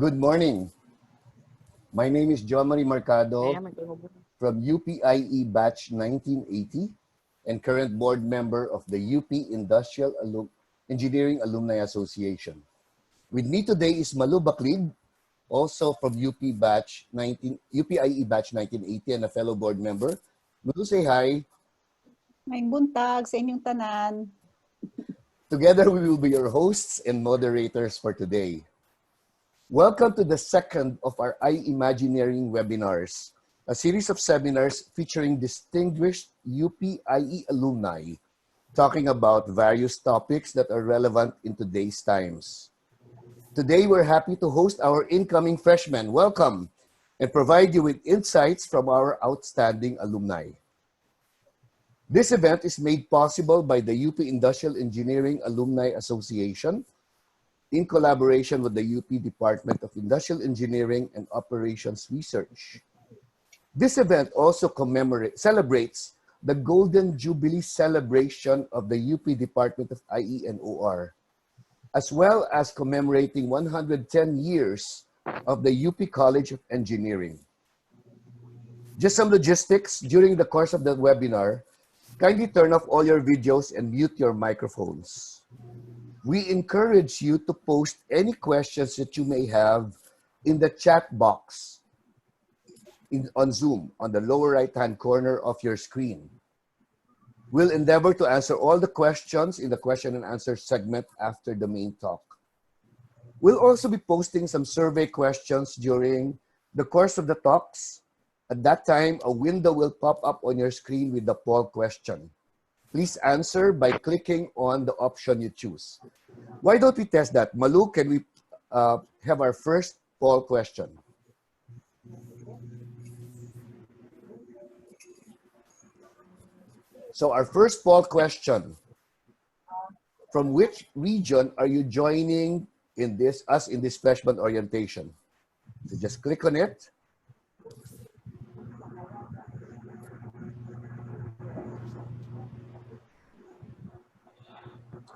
Good morning. My name is John Marie Mercado from UP IE Batch 1980 and current board member of the UP Engineering Alumni Association. With me today is Malu Baklid, also from UP IE Batch 1980 and a fellow board member. Malu, say hi. May buntag sa inyong tanan. Together, we will be your hosts and moderators for today. Welcome to the second of our Imagineering webinars, a series of seminars featuring distinguished UP IE alumni talking about various topics that are relevant in today's times. Today, we're happy to host our incoming freshmen. Welcome, and provide you with insights from our outstanding alumni. This event is made possible by the UP Industrial Engineering Alumni Association in collaboration with the UP Department of Industrial Engineering and Operations Research. This event also celebrates the Golden Jubilee celebration of the UP Department of IE and OR, as well as commemorating 110 years of the UP College of Engineering. Just some logistics during the course of the webinar. Kindly turn off all your videos and mute your microphones. We encourage you to post any questions that you may have in the chat box on Zoom on the lower right-hand corner of your screen. We'll endeavor to answer all the questions in the question and answer segment after the main talk. We'll also be posting some survey questions during the course of the talks. At that time, a window will pop up on your screen with the poll question. Please answer by clicking on the option you choose. Why don't we test that? Malu, can we have our first poll question? So our first poll question: from which region are you joining in this freshman orientation? So just click on it.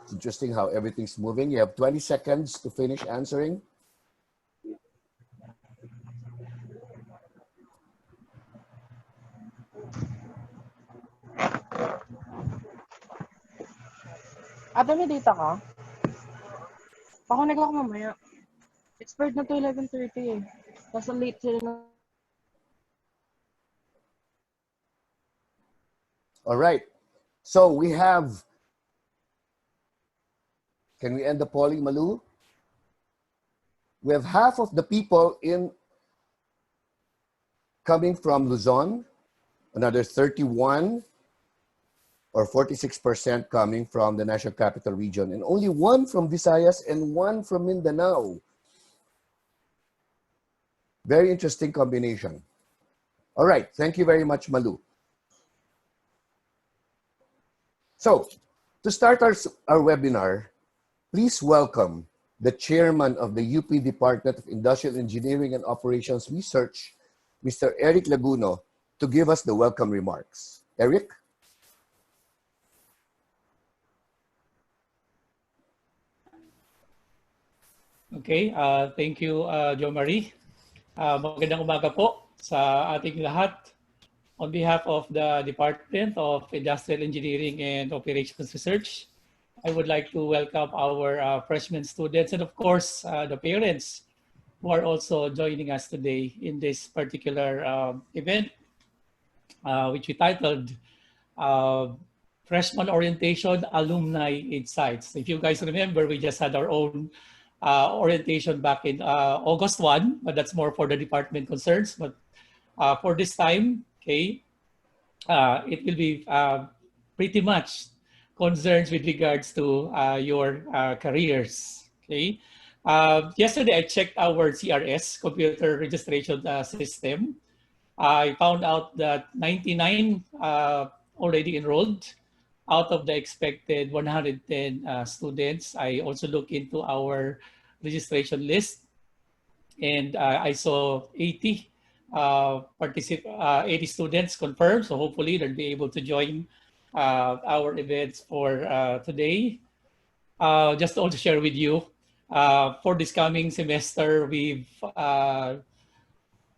It's interesting how everything's moving. You have 20 seconds to finish answering. Ate, may data ka? Pakunig ako mamaya. Expired na to 11:30 eh. Tapos late sila na. All right. So we have... Can we end the polling, Malu? We have half of the people coming from Luzon, another 31 or 46% coming from the National Capital Region, and only one from Visayas and one from Mindanao. Very interesting combination. All right, thank you very much, Malu. So, to start our webinar, please welcome the chairman of the UP Department of Industrial Engineering and Operations Research, Mr. Eric Laguno, to give us the welcome remarks. Eric? Okay, thank you, Jo Marie. Magandang umaga po sa ating lahat. On behalf of the Department of Industrial Engineering and Operations Research, I would like to welcome our freshman students and of course the parents who are also joining us today in this particular event, which we titled Freshman Orientation Alumni Insights. If you guys remember, we just had our own orientation back in August 1, but that's more for the department concerns. But for this time, okay, it will be pretty much concerns with regards to your careers. Okay. Yesterday, I checked our CRS, computer registration system. I found out that 99 already enrolled out of the expected 110 students. I also looked into our registration list, and I saw 80 80 students confirmed. So hopefully they'll be able to join our events for today. Just to also share with you, for this coming semester, we've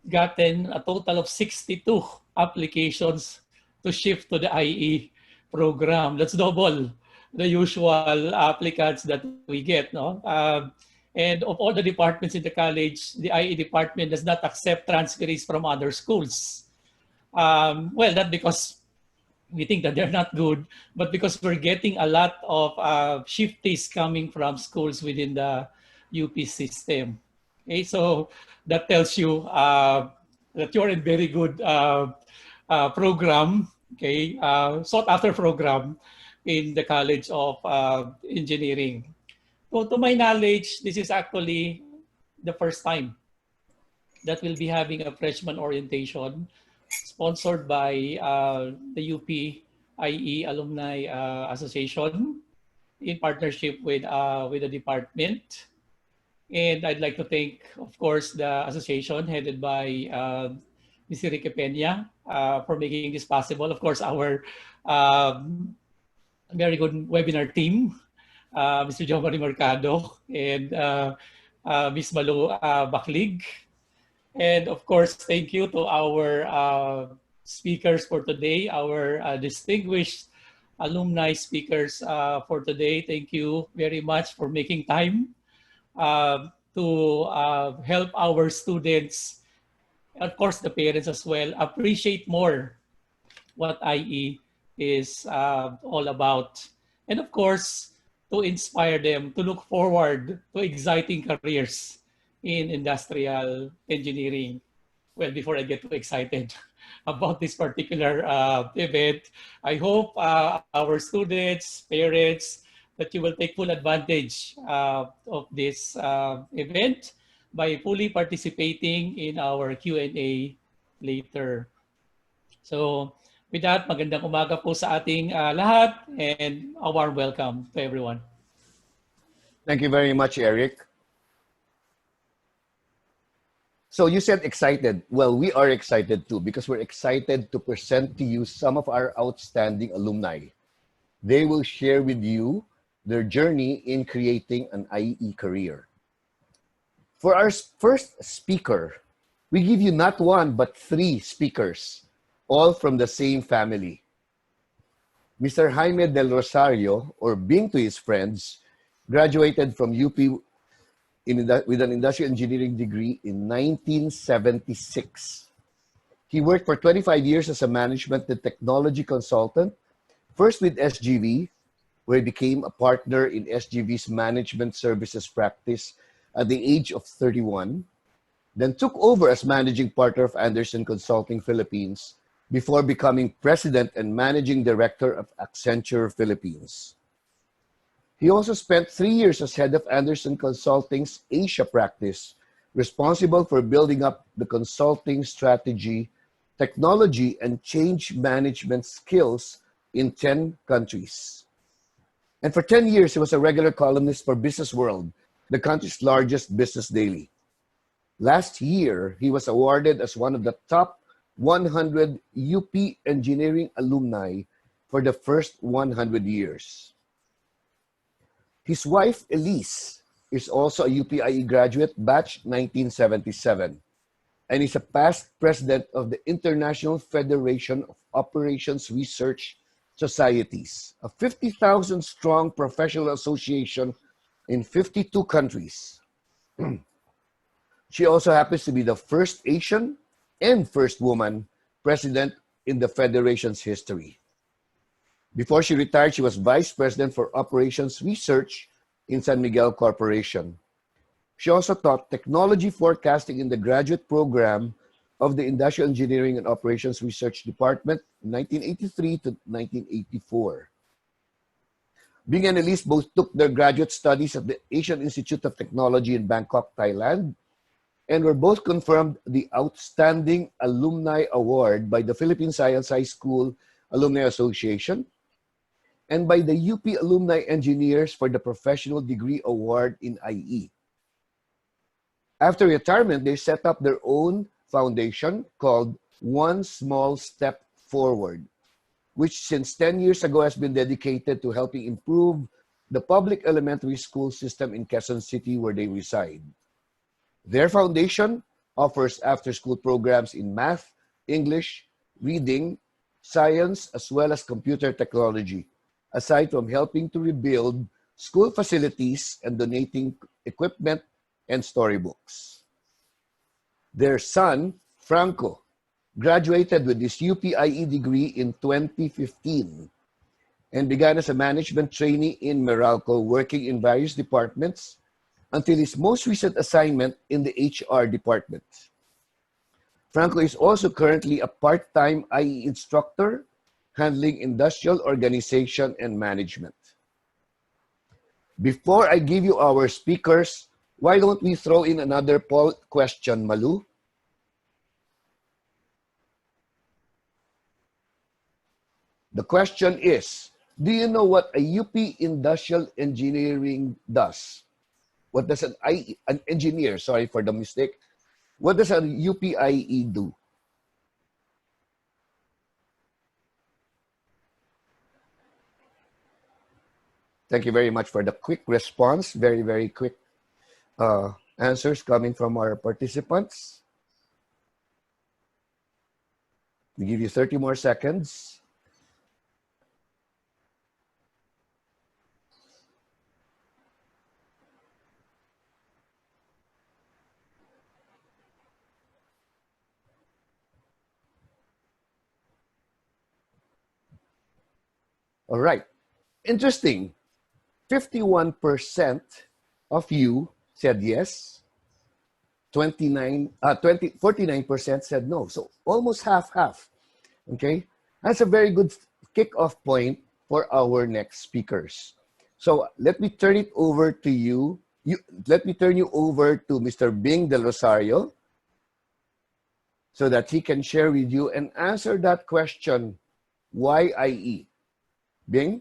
gotten a total of 62 applications to shift to the IE program. That's double the usual applicants that we get. No? And of all the departments in the college, the IE department does not accept transferees from other schools. Well, not because we think that they're not good, but because we're getting a lot of shifties coming from schools within the UP system. Okay, so that tells you that you're in very good program, okay, sought after program in the College of Engineering. So to my knowledge, this is actually the first time that we'll be having a freshman orientation sponsored by the UP IE Alumni Association in partnership with the department. And I'd like to thank, of course, the association headed by Ms. Enrique Peña for making this possible. Of course, our very good webinar team, Mr. John Marie Mercado and Ms. Malu Baklig. And of course, thank you to our speakers for today, our distinguished alumni speakers for today. Thank you very much for making time to help our students, of course the parents as well, appreciate more what IE is all about. And of course, to inspire them to look forward to exciting careers in industrial engineering. Well, before I get too excited about this particular event, I hope our students, parents, that you will take full advantage of this event by fully participating in our Q&A later. So with that, magandang umaga po sa ating lahat and a warm welcome to everyone. Thank you very much, Eric. So you said excited. Well, we are excited too because we're excited to present to you some of our outstanding alumni. They will share with you their journey in creating an IE career. For our first speaker, we give you not one but 3 speakers, all from the same family. Mr. Jaime Del Rosario, or Bing to his friends, graduated from UP with an industrial engineering degree in 1976. He worked for 25 years as a management and technology consultant, first with SGV, where he became a partner in SGV's management services practice at the age of 31, then took over as managing partner of Andersen Consulting Philippines before becoming president and managing director of Accenture Philippines. He also spent 3 years as head of Andersen Consulting's Asia practice, responsible for building up the consulting strategy, technology, and change management skills in 10 countries. And for 10 years, he was a regular columnist for Business World, the country's largest business daily. Last year, he was awarded as one of the top 100 UP engineering alumni for the first 100 years. His wife, Elise, is also a UP IE graduate, batch 1977, and is a past president of the International Federation of Operations Research Societies, a 50,000 strong professional association in 52 countries. She also happens to be the first Asian and first woman president in the Federation's history. Before she retired, she was vice president for operations research in San Miguel Corporation. She also taught technology forecasting in the graduate program of the Industrial Engineering and Operations Research Department in 1983 to 1984. Bing and Elise both took their graduate studies at the Asian Institute of Technology in Bangkok, Thailand, and were both confirmed the Outstanding Alumni Award by the Philippine Science High School Alumni Association and by the UP Alumni Engineers for the Professional Degree Award in IE. After retirement, they set up their own foundation called One Small Step Forward, which since 10 years ago has been dedicated to helping improve the public elementary school system in Quezon City where they reside. Their foundation offers after-school programs in math, English, reading, science, as well as computer technology, aside from helping to rebuild school facilities and donating equipment and storybooks. Their son, Franco, graduated with his UP IE degree in 2015 and began as a management trainee in Meralco, working in various departments until his most recent assignment in the HR department. Franco is also currently a part-time IE instructor handling industrial organization and management. Before I give you our speakers, why don't we throw in another poll question, Malu? The question is, do you know what a UP Industrial Engineering does? What does an engineer, sorry for the mistake, what does a UP IE do? Thank you very much for the quick response. Very, very quick answers coming from our participants. We give you 30 more seconds. All right. Interesting. 51% of you said yes. 49% said no. So almost half-half. Okay? That's a very good kickoff point for our next speakers. So let me turn it over to you. Let me turn you over to Mr. Bing Del Rosario so that he can share with you and answer that question, why IE? Bing?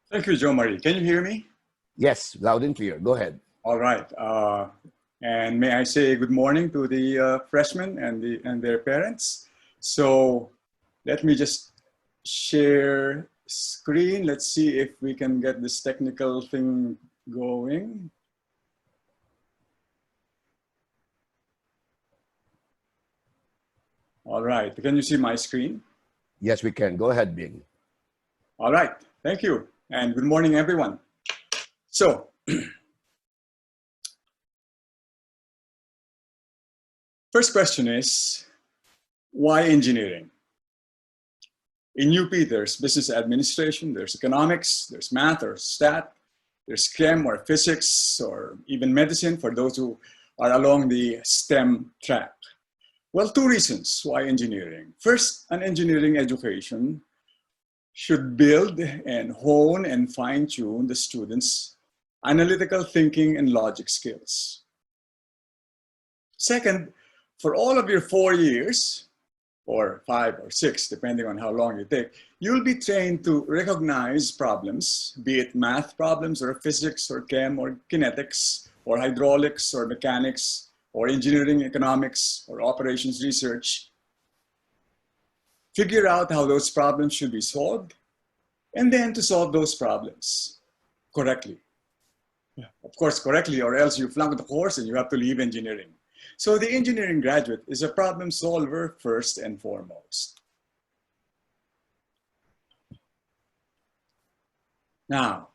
Thank you, Joe Marie. Can you hear me? Yes, loud and clear. Go ahead. All right. And may I say good morning to the freshmen and their parents. So let me just share screen. Let's see if we can get this technical thing going. All right. Can you see my screen? Yes, we can. Go ahead, Bing. All right. Thank you. And good morning, everyone. So, first question is, why engineering? In UP, there's business administration, there's economics, there's math or stat, there's chem or physics, or even medicine for those who are along the STEM track. Well, two reasons why engineering. First, an engineering education should build and hone and fine-tune the students' analytical thinking and logic skills. Second, for all of your 4 years, or 5 or 6, depending on how long you take, you'll be trained to recognize problems, be it math problems or physics or chem or kinetics or hydraulics or mechanics or engineering economics or operations research. Figure out how those problems should be solved, and then to solve those problems correctly. Of course, correctly, or else you flunk the course and you have to leave engineering. So the engineering graduate is a problem solver first and foremost. Now,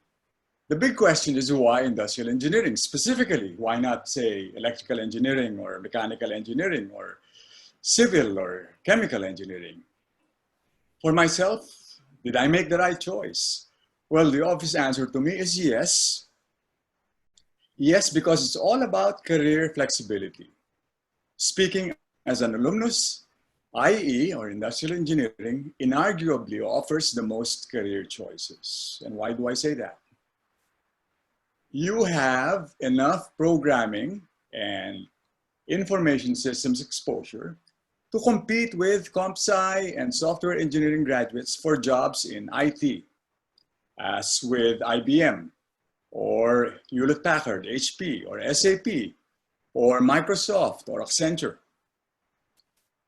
the big question is why industrial engineering? Specifically, why not say electrical engineering or mechanical engineering or civil or chemical engineering? For myself, did I make the right choice? Well, the obvious answer to me is yes. Yes, because it's all about career flexibility. Speaking as an alumnus, IE, or Industrial Engineering, inarguably offers the most career choices. And why do I say that? You have enough programming and information systems exposure to compete with comp sci and software engineering graduates for jobs in IT, as with IBM, or Hewlett Packard, HP, or SAP, or Microsoft, or Accenture.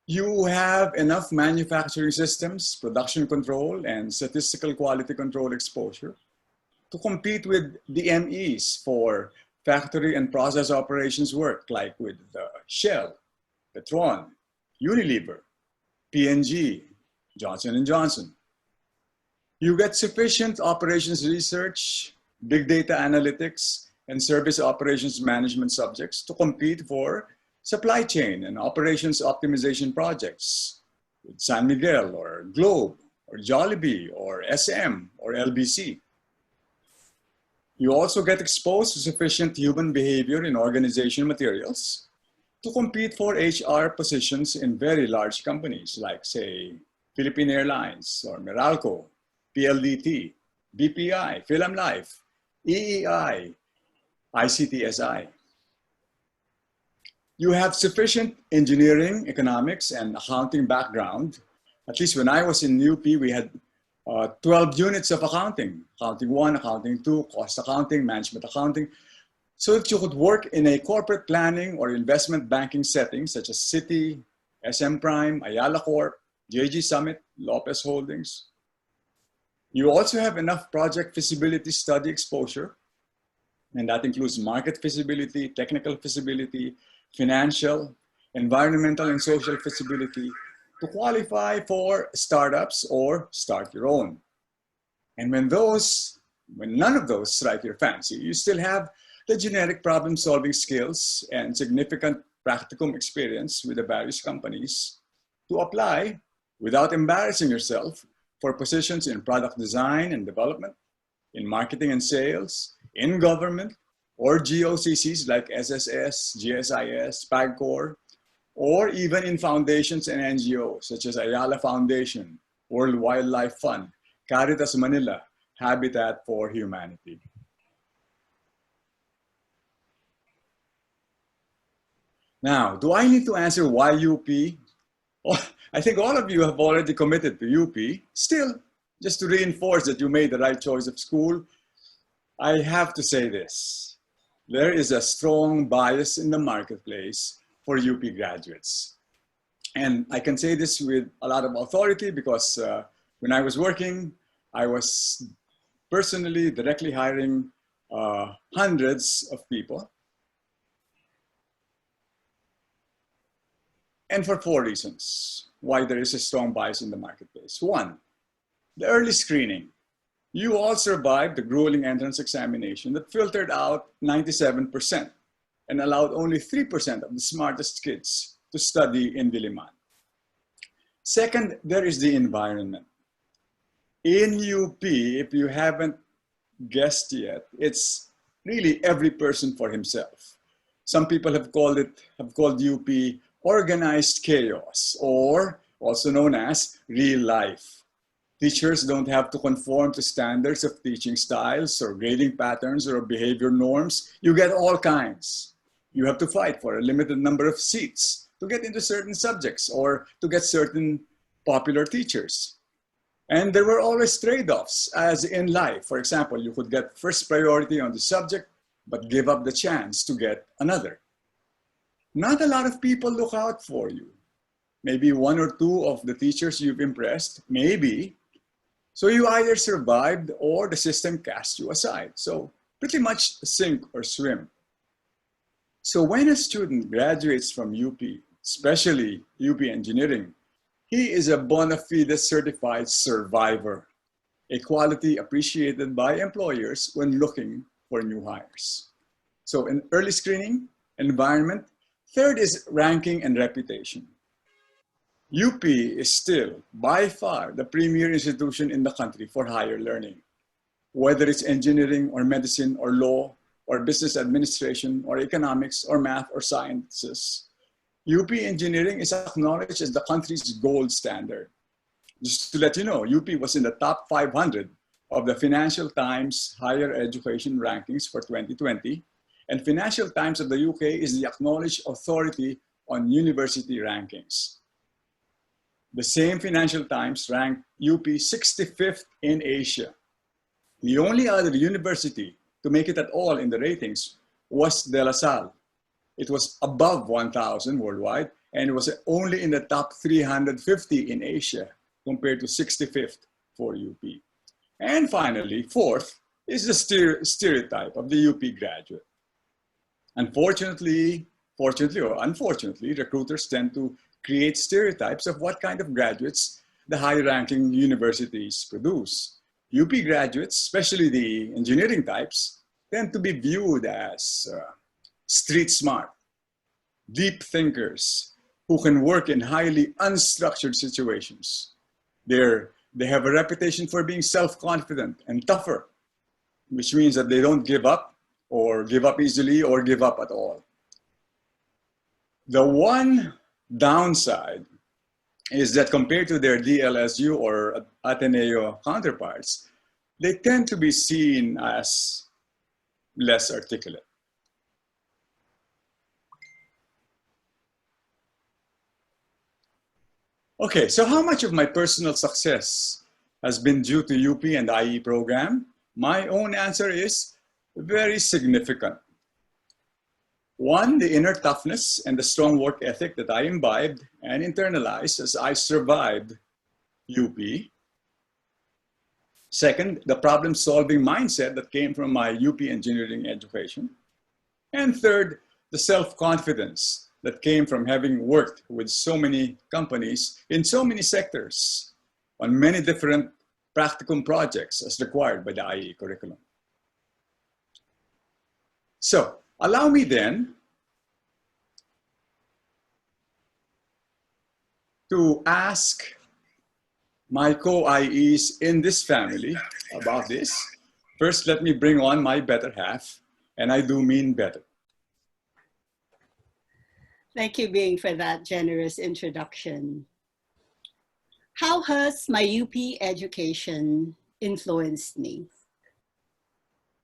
You have enough manufacturing systems, production control, and statistical quality control exposure to compete with DMEs for factory and process operations work, like with Shell, Petron, Unilever, P&G, Johnson & Johnson. You get sufficient operations research, big data analytics, and service operations management subjects to compete for supply chain and operations optimization projects with San Miguel or Globe or Jollibee or SM or LBC. You also get exposed to sufficient human behavior in organization materials to compete for HR positions in very large companies like, say, Philippine Airlines or Meralco, PLDT, BPI, Film Life, EEI, ICTSI. You have sufficient engineering, economics, and accounting background. At least when I was in UP, we had 12 units of accounting, accounting 1, accounting 2, cost accounting, management accounting, so that you could work in a corporate planning or investment banking setting such as Citi, SM Prime, Ayala Corp, JG Summit, Lopez Holdings. You also have enough project feasibility study exposure, and that includes market feasibility, technical feasibility, financial, environmental, and social feasibility to qualify for startups or start your own. And when none of those strike your fancy, you still have the generic problem-solving skills and significant practicum experience with the various companies to apply without embarrassing yourself for positions in product design and development, in marketing and sales, in government, or GOCCs like SSS, GSIS, PAGCOR, or even in foundations and NGOs such as Ayala Foundation, World Wildlife Fund, Caritas Manila, Habitat for Humanity. Now, do I need to answer why UP? Oh, I think all of you have already committed to UP. Still, just to reinforce that you made the right choice of school, I have to say this. There is a strong bias in the marketplace for UP graduates. And I can say this with a lot of authority because when I was working, I was personally directly hiring hundreds of people. And for 4 reasons why there is a strong bias in the marketplace. 1, the early screening. You all survived the grueling entrance examination that filtered out 97% and allowed only 3% of the smartest kids to study in Diliman. Second, there is the environment. In UP, if you haven't guessed yet, it's really every person for himself. Some people have called UP organized chaos, or also known as real life. Teachers don't have to conform to standards of teaching styles or grading patterns or behavior norms. You get all kinds. You have to fight for a limited number of seats to get into certain subjects or to get certain popular teachers. And there were always trade-offs, as in life. For example, you could get first priority on the subject, but give up the chance to get another. Not a lot of people look out for you. Maybe 1 or 2 of the teachers you've impressed, maybe. So you either survived or the system cast you aside. So pretty much sink or swim. So when a student graduates from UP, especially UP Engineering, he is a bona fide certified survivor, a quality appreciated by employers when looking for new hires. So in early screening, environment. Third is ranking and reputation. UP is still by far the premier institution in the country for higher learning. Whether it's engineering or medicine or law or business administration or economics or math or sciences, UP Engineering is acknowledged as the country's gold standard. Just to let you know, UP was in the top 500 of the Financial Times Higher Education Rankings for 2020, and Financial Times of the UK is the acknowledged authority on university rankings. The same Financial Times ranked UP 65th in Asia. The only other university to make it at all in the ratings was De La Salle. It was above 1,000 worldwide, and it was only in the top 350 in Asia, compared to 65th for UP. And finally, fourth is the stereotype of the UP graduate. Unfortunately, fortunately or unfortunately, recruiters tend to create stereotypes of what kind of graduates the high-ranking universities produce. UP graduates, especially the engineering types, tend to be viewed as street smart, deep thinkers who can work in highly unstructured situations. They have a reputation for being self-confident and tougher, which means that they don't give up or give up easily or give up at all. The one downside is that compared to their DLSU or Ateneo counterparts, they tend to be seen as less articulate. Okay, so how much of my personal success has been due to UP and IE program? My own answer is very significant. One, the inner toughness and the strong work ethic that I imbibed and internalized as I survived UP. Second, the problem-solving mindset that came from my UP engineering education. And third, the self-confidence that came from having worked with so many companies in so many sectors on many different practicum projects as required by the IE curriculum. So, allow me then to ask my co-IEs in this family about this. First, let me bring on my better half, and I do mean better. Thank you, Bing, for that generous introduction. How has my UP education influenced me?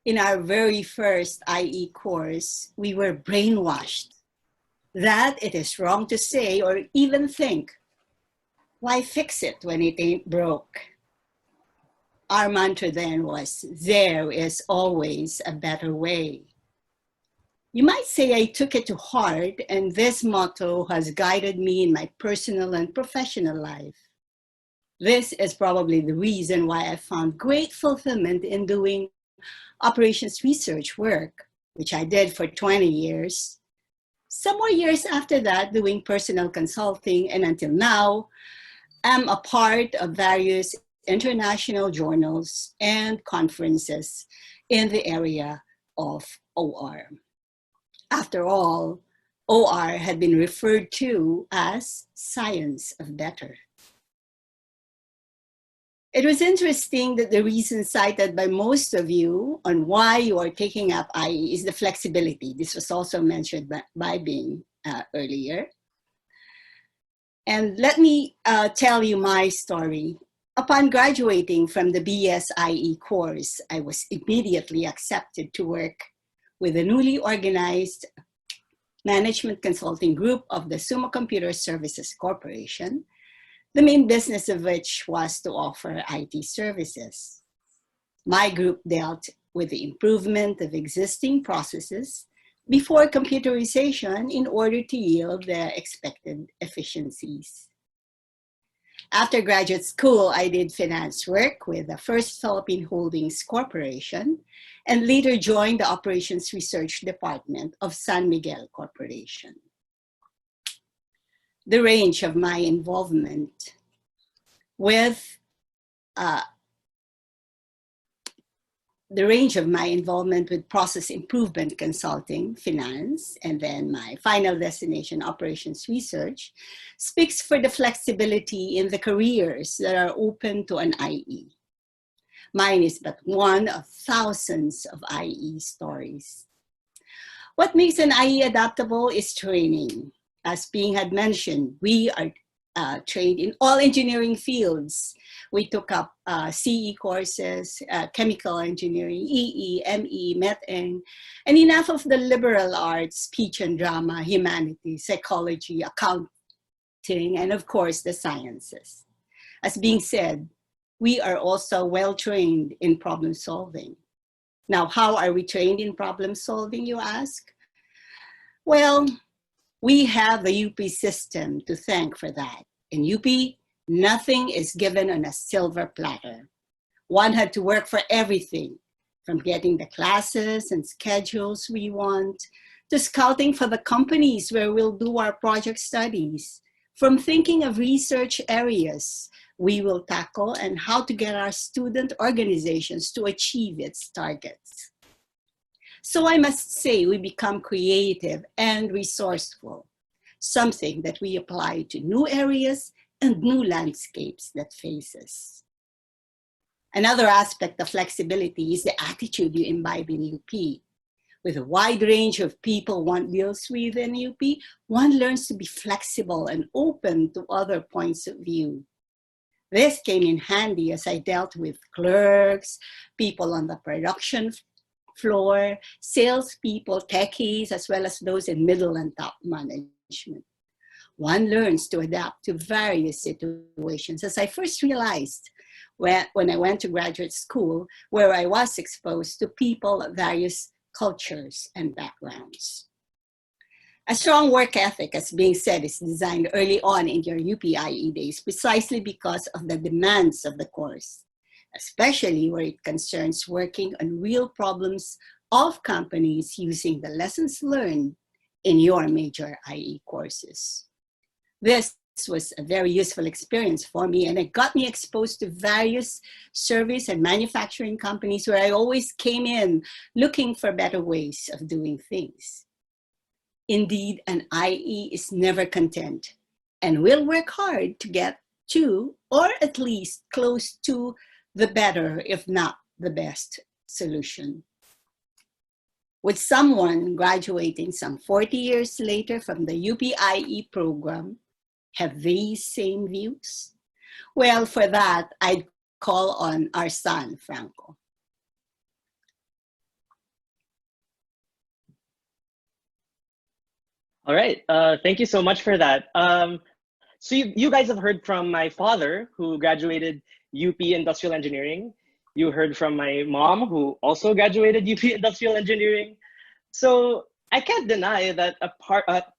In our very first IE course, we were brainwashed that it is wrong to say or even think, why fix it when it ain't broke? Our mantra then was, there is always a better way. You might say I took it to heart, and this motto has guided me in my personal and professional life. This is probably the reason why I found great fulfillment in doing operations research work, which I did for 20 years. Some more years after that, doing personal consulting, and until now, I'm a part of various international journals and conferences in the area of OR. After all, OR had been referred to as science of better. It was interesting that the reason cited by most of you on why you are taking up IE is the flexibility. This was also mentioned by Bing earlier. And let me tell you my story. Upon graduating from the BSIE course, I was immediately accepted to work with the newly organized management consulting group of the Sumo Computer Services Corporation, the main business of which was to offer IT services. My group dealt with the improvement of existing processes before computerization in order to yield the expected efficiencies. After graduate school, I did finance work with the First Philippine Holdings Corporation and later joined the Operations Research Department of San Miguel Corporation. The range of my involvement with process improvement consulting, finance, and then my final destination, operations research, speaks for the flexibility in the careers that are open to an IE. Mine is but one of thousands of IE stories. What makes an IE adaptable is training. as Ping had mentioned, we are trained in all engineering fields. We took up CE courses, chemical engineering, EE, ME, METEng, and enough of the liberal arts, speech and drama, humanities, psychology, accounting, and of course the sciences. As being said, we are also well trained in problem solving. Now, how are we trained in problem solving, you ask? Well, we have the UP system to thank for that. In UP, nothing is given on a silver platter. One had to work for everything, from getting the classes and schedules we want, to scouting for the companies where we'll do our project studies, from thinking of research areas we will tackle and how to get our student organizations to achieve its targets. So I must say we become creative and resourceful, something that we apply to new areas and new landscapes that face us. Another aspect of flexibility is the attitude you imbibe in UP. With a wide range of people one deals with in UP, one learns to be flexible and open to other points of view. This came in handy as I dealt with clerks, people on the production floor, salespeople, techies, as well as those in middle and top management. One learns to adapt to various situations, as I first realized when I went to graduate school, where I was exposed to people of various cultures and backgrounds. A strong work ethic, as being said, is designed early on in your UP IE days precisely because of the demands of the course, especially where it concerns working on real problems of companies using the lessons learned in your major IE courses. This was a very useful experience for me, and it got me exposed to various service and manufacturing companies where I always came in looking for better ways of doing things. Indeed, an IE is never content and will work hard to get to, or at least close to, the better, if not the best, solution. With someone graduating some 40 years later from the UP IE program, have these same views? Well, for that, I'd call on our son, Franco. All right, thank you so much for that. So you guys have heard from my father, who graduated UP Industrial Engineering. You heard from my mom, who also graduated UP Industrial Engineering. So I can't deny that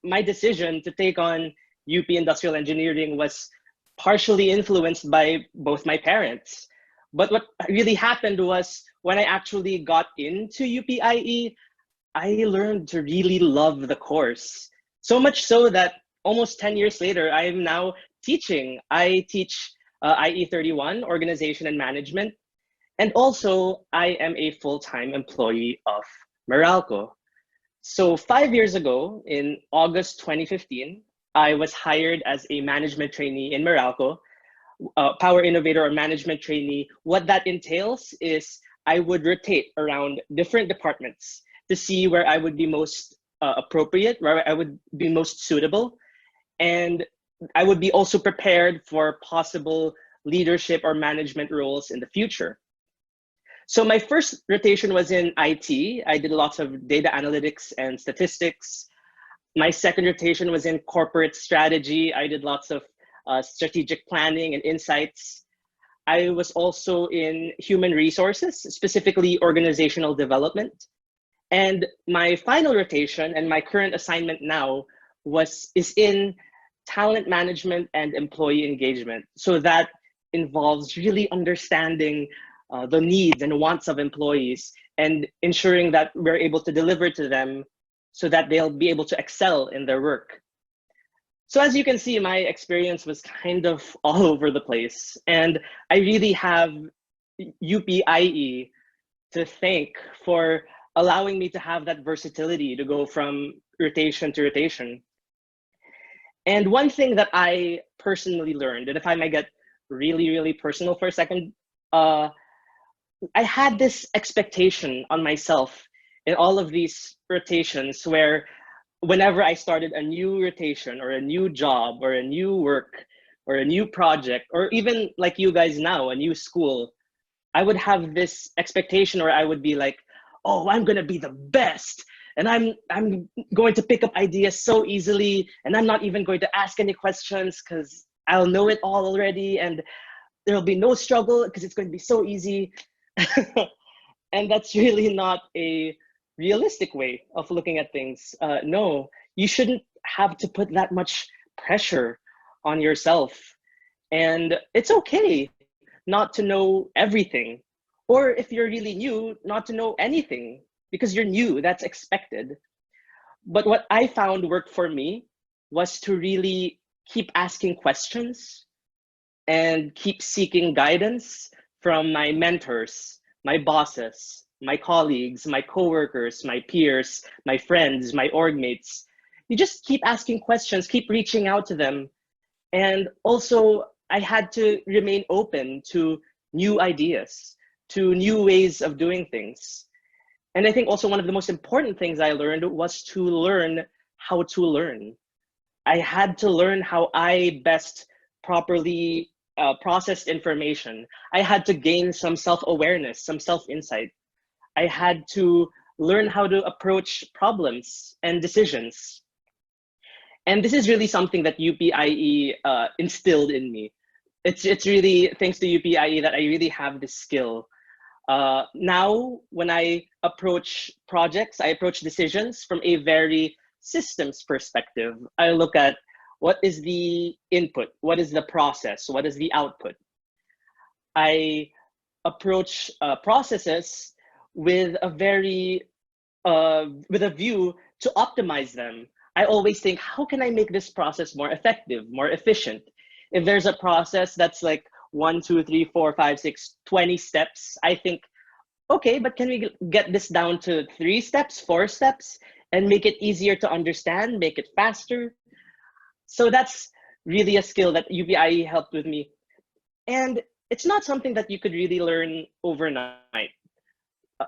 my decision to take on UP Industrial Engineering was partially influenced by both my parents. But what really happened was when I actually got into UP IE, I learned to really love the course. So much so that almost 10 years later, I am now teaching. I teach IE 31, Organization and Management. And also, I am a full-time employee of Meralco. So 5 years ago, in August 2015, I was hired as a management trainee in Meralco, power innovator or management trainee. What that entails is I would rotate around different departments to see where I would be most appropriate, where I would be most suitable. And I would be also prepared for possible leadership or management roles in the future. So my first rotation was in IT. I did lots of data analytics and statistics. My second rotation was in corporate strategy. I did lots of strategic planning and insights. I was also in human resources, specifically organizational development. And my final rotation and my current assignment now is in talent management and employee engagement. So that involves really understanding the needs and wants of employees and ensuring that we're able to deliver to them so that they'll be able to excel in their work. So as you can see, my experience was kind of all over the place. And I really have UP IE to thank for allowing me to have that versatility to go from rotation to rotation. And one thing that I personally learned, and if I might get really, really personal for a second, I had this expectation on myself in all of these rotations where whenever I started a new rotation or a new job or a new work or a new project, or even like you guys now, a new school, I would have this expectation, or I would be like, oh, I'm gonna be the best. And I'm going to pick up ideas so easily, and I'm not even going to ask any questions because I'll know it all already, and there'll be no struggle because it's going to be so easy. And that's really not a realistic way of looking at things. No, you shouldn't have to put that much pressure on yourself. And it's okay not to know everything. Or if you're really new, not to know anything because you're new, that's expected. But what I found worked for me was to really keep asking questions and keep seeking guidance from my mentors, my bosses, my colleagues, my coworkers, my peers, my friends, my org mates. You just keep asking questions, keep reaching out to them. And also, I had to remain open to new ideas, to new ways of doing things. And I think also one of the most important things I learned was to learn how to learn. I had to learn how I best properly processed information. I had to gain some self-awareness, some self-insight. I had to learn how to approach problems and decisions. And this is really something that UP IE instilled in me. It's really thanks to UP IE that I really have this skill. Now, when I approach projects, I approach decisions from a very systems perspective. I look at what is the input, what is the process, what is the output. I approach processes with a view to optimize them. I always think, how can I make this process more effective, more efficient? If there's a process that's like 1, 2, 3, 4, 5, 6, 20 steps, I think, okay, but can we get this down to 3 steps, 4 steps, and make it easier to understand, make it faster? So that's really a skill that UPIE helped with me. And it's not something that you could really learn overnight.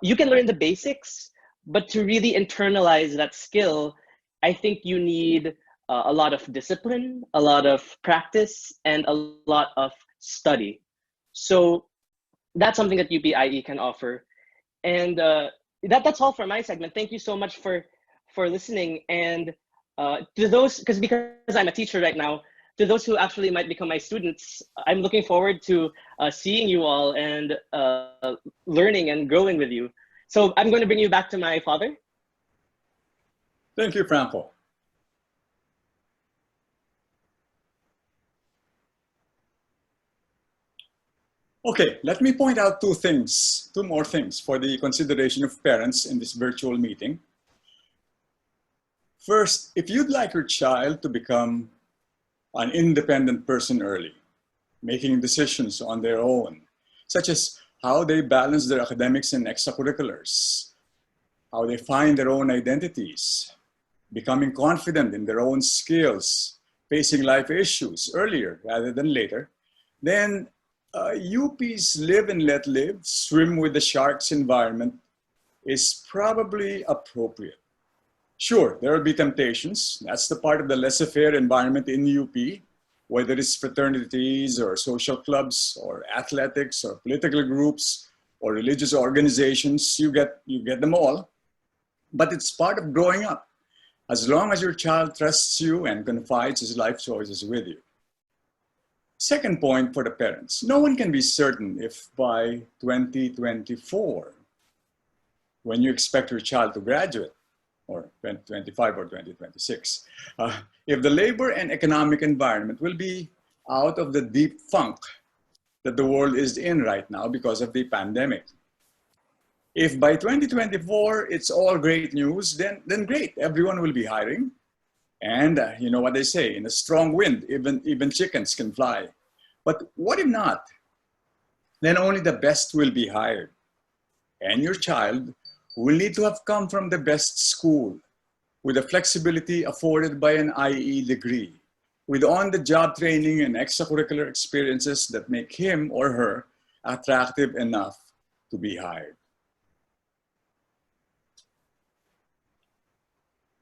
You can learn the basics, but to really internalize that skill, I think you need a lot of discipline, a lot of practice, and a lot of study. So that's something that UPIE can offer. And that's all for my segment. Thank you so much for listening. And to those, because I'm a teacher right now, to those who actually might become my students, I'm looking forward to seeing you all and learning and growing with you. So I'm going to bring you back to my father. Thank you, Franco. Okay, let me point out two more things for the consideration of parents in this virtual meeting. First, if you'd like your child to become an independent person early, making decisions on their own, such as how they balance their academics and extracurriculars, how they find their own identities, becoming confident in their own skills, facing life issues earlier rather than later, then UP's live and let live, swim with the sharks environment is probably appropriate. Sure, there will be temptations. That's the part of the laissez-faire environment in UP, whether it's fraternities or social clubs or athletics or political groups or religious organizations, you get them all. But it's part of growing up, as long as your child trusts you and confides his life choices with you. Second point for the parents, no one can be certain if by 2024, when you expect your child to graduate, or 2025 or 2026, if the labor and economic environment will be out of the deep funk that the world is in right now because of the pandemic. If by 2024 it's all great news, then great, everyone will be hiring. And you know what they say, in a strong wind, even chickens can fly. But what if not? Then only the best will be hired. And your child will need to have come from the best school, with the flexibility afforded by an IE degree, with on-the-job training and extracurricular experiences that make him or her attractive enough to be hired.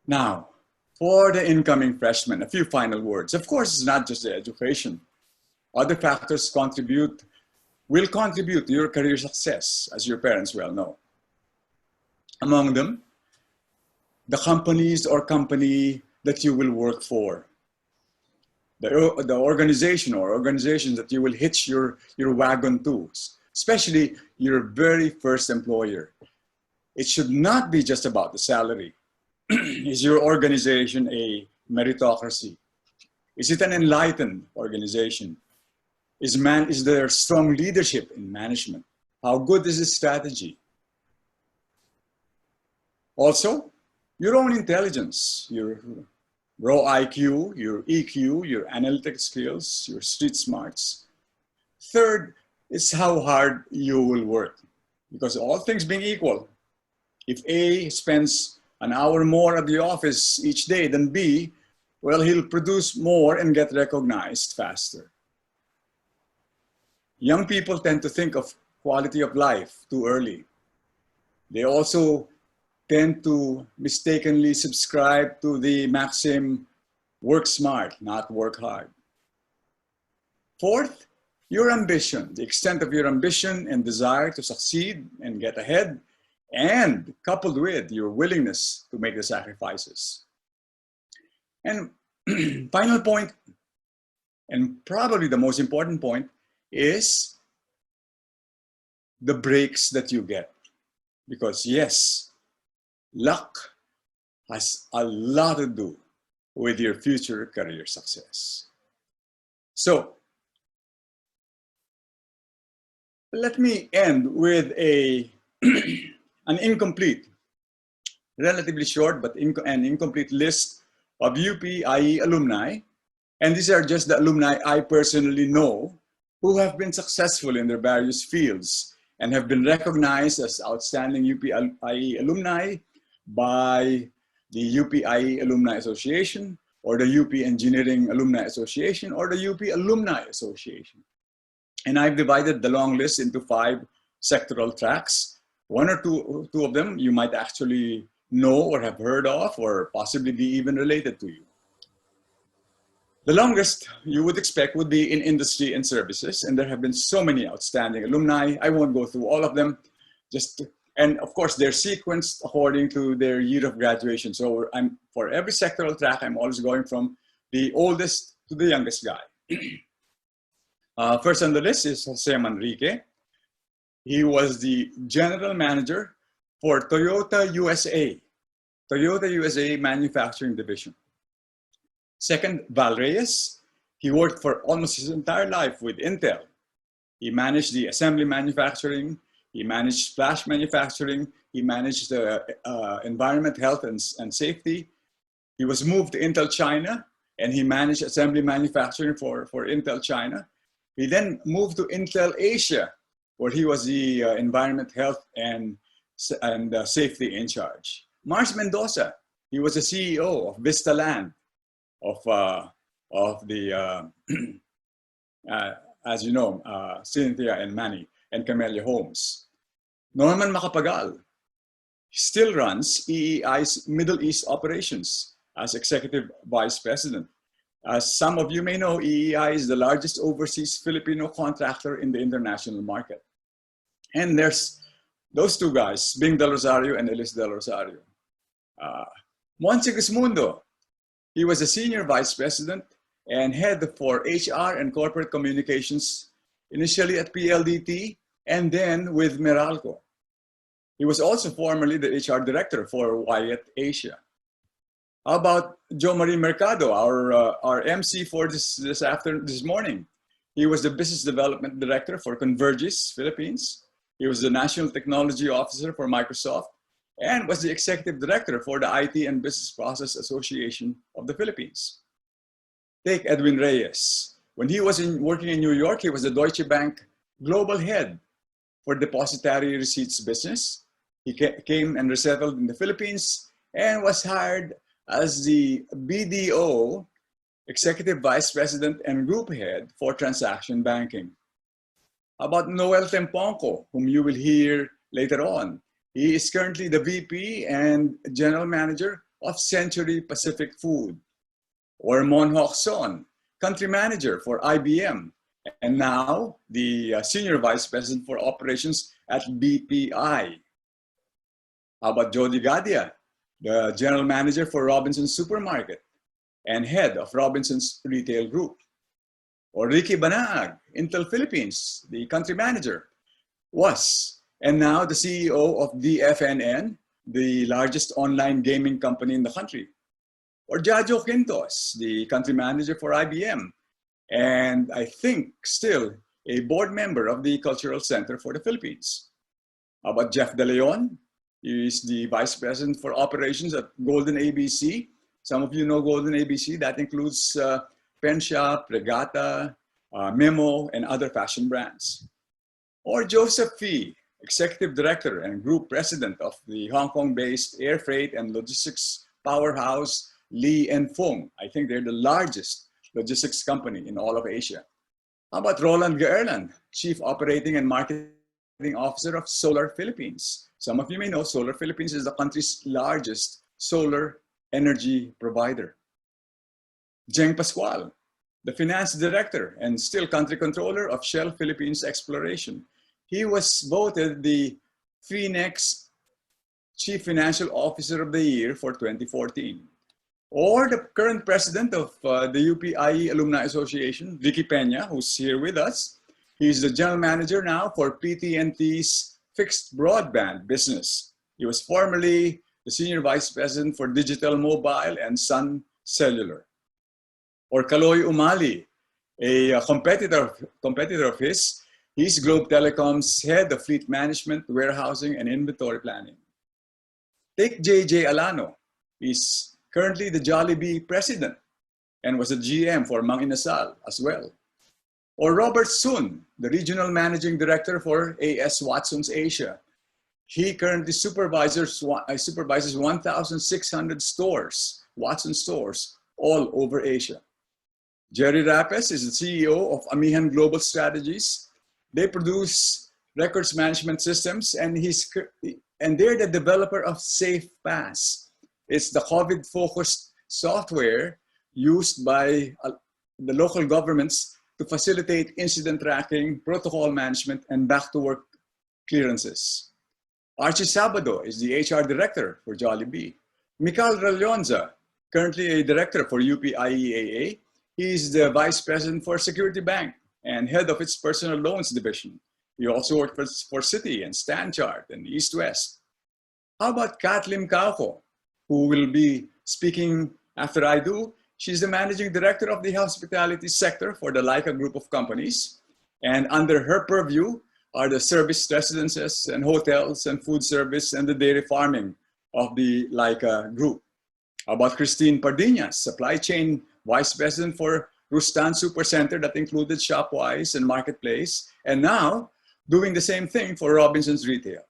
Now, For the incoming freshmen, a few final words. Of course, it's not just the education. Other factors will contribute to your career success, as your parents well know. Among them, the companies or company that you will work for, the organization or organizations that you will hitch your wagon to, especially your very first employer. It should not be just about the salary. Is your organization a meritocracy? Is it an enlightened organization? Is there strong leadership in management? How good is the strategy? Also, your own intelligence, your raw IQ, your EQ, your analytic skills, your street smarts. Third is how hard you will work. Because all things being equal, if A spends an hour more at the office each day than B, well, he'll produce more and get recognized faster. Young people tend to think of quality of life too early. They also tend to mistakenly subscribe to the maxim, work smart, not work hard. Fourth, your ambition, the extent of your ambition and desire to succeed and get ahead, and coupled with your willingness to make the sacrifices. And final point, and probably the most important point, is the breaks that you get. Because yes, luck has a lot to do with your future career success. So let me end with an incomplete, relatively short but an incomplete list of UP IE alumni. And these are just the alumni I personally know who have been successful in their various fields and have been recognized as outstanding UP IE alumni by the UP IE Alumni Association, or the UP Engineering Alumni Association, or the UP Alumni Association. And I've divided the long list into 5 sectoral tracks. One or two of them you might actually know or have heard of, or possibly be even related to you. The longest you would expect would be in industry and services, and there have been so many outstanding alumni. I won't go through all of them, and of course they're sequenced according to their year of graduation. So for every sectoral track, I'm always going from the oldest to the youngest guy. First on the list is Jose Manrique. He was the general manager for Toyota USA Manufacturing Division. Second, Val Reyes. He worked for almost his entire life with Intel. He managed the assembly manufacturing, he managed splash manufacturing, he managed the environment, health, and safety. He was moved to Intel China, and he managed assembly manufacturing for Intel China. He then moved to Intel Asia, where he was the environment, health, and safety in charge. Mars Mendoza, he was the CEO of Vista Land, of the, as you know, Cynthia and Manny and Camellia Homes. Norman Macapagal still runs EEI's Middle East operations as Executive Vice President. As some of you may know, EEI is the largest overseas Filipino contractor in the international market. And there's those two guys, Bing Del Rosario and Elis Del Rosario. Monse Gusmundo, he was a Senior Vice President and Head for HR and Corporate Communications, initially at PLDT and then with Meralco. He was also formerly the HR Director for Wyatt Asia. How about Joe Marie Mercado, our MC for this morning? He was the Business Development Director for Convergys Philippines. He was the National Technology Officer for Microsoft and was the Executive Director for the IT and Business Process Association of the Philippines. Take Edwin Reyes. When he was working in New York, he was the Deutsche Bank Global Head for Depositary Receipts Business. He came and resettled in the Philippines and was hired as the BDO, Executive Vice President and Group Head for Transaction Banking. How about Noel Temprongo, whom you will hear later on? He is currently the VP and General Manager of Century Pacific Food. Or Mon Hoc Son, country manager for IBM, and now the senior vice president for operations at BPI. How about Jody Gadia, the general manager for Robinson's Supermarket and head of Robinson's Retail Group? Or Ricky Banaag, Intel Philippines, the country manager, was, and now the CEO of DFNN, the largest online gaming company in the country. Or Jajo Quintos, the country manager for IBM, and I think still a board member of the Cultural Center for the Philippines. How about Jeff De Leon? He is the vice president for operations at Golden ABC. Some of you know Golden ABC. That includes Pen Shop, Regatta, Memo, and other fashion brands. Or Joseph Fee, executive director and group president of the Hong Kong-based air freight and logistics powerhouse Li and Fung. I think they're the largest logistics company in all of Asia. How about Roland Gaerland, Chief Operating and Marketing Officer of Solar Philippines? Some of you may know Solar Philippines is the country's largest solar energy provider. Jeng Pascual, the Finance Director and still Country Controller of Shell Philippines Exploration. He was voted the FINEX Chief Financial Officer of the Year for 2014. Or the current president of the UP IE Alumni Association, Vicky Peña, who's here with us. He's the general manager now for PT&T's fixed broadband business. He was formerly the senior vice president for digital mobile and Sun Cellular. Or Kaloy Umali, a competitor of his. He's Globe Telecom's head of fleet management, warehousing, and inventory planning. Take JJ Alano. He's currently the Jollibee president and was a GM for Mang Inasal as well. Or Robert Sun, the regional managing director for AS Watson's Asia. He currently supervises 1,600 stores, Watson stores, all over Asia. Jerry Rapes is the CEO of Amihan Global Strategies. They produce records management systems, and they're the developer of SafePass. It's the COVID-focused software used by the local governments to facilitate incident tracking, protocol management, and back-to-work clearances. Archie Sabado is the HR director for Jollibee. Mikal Ralionza, currently a director for UP IEAA. He's the vice president for Security Bank and head of its personal loans division. He also worked for Citi and Stanchart and East West. How about Kathleen Calhoun, who will be speaking after I do? She's the managing director of the hospitality sector for the Leica Group of companies. And under her purview are the service residences and hotels and food service and the dairy farming of the Leica Group. How about Christine Pardinas, supply chain vice president for Rustan Supercenter that included Shopwise and Marketplace, and now doing the same thing for Robinson's Retail.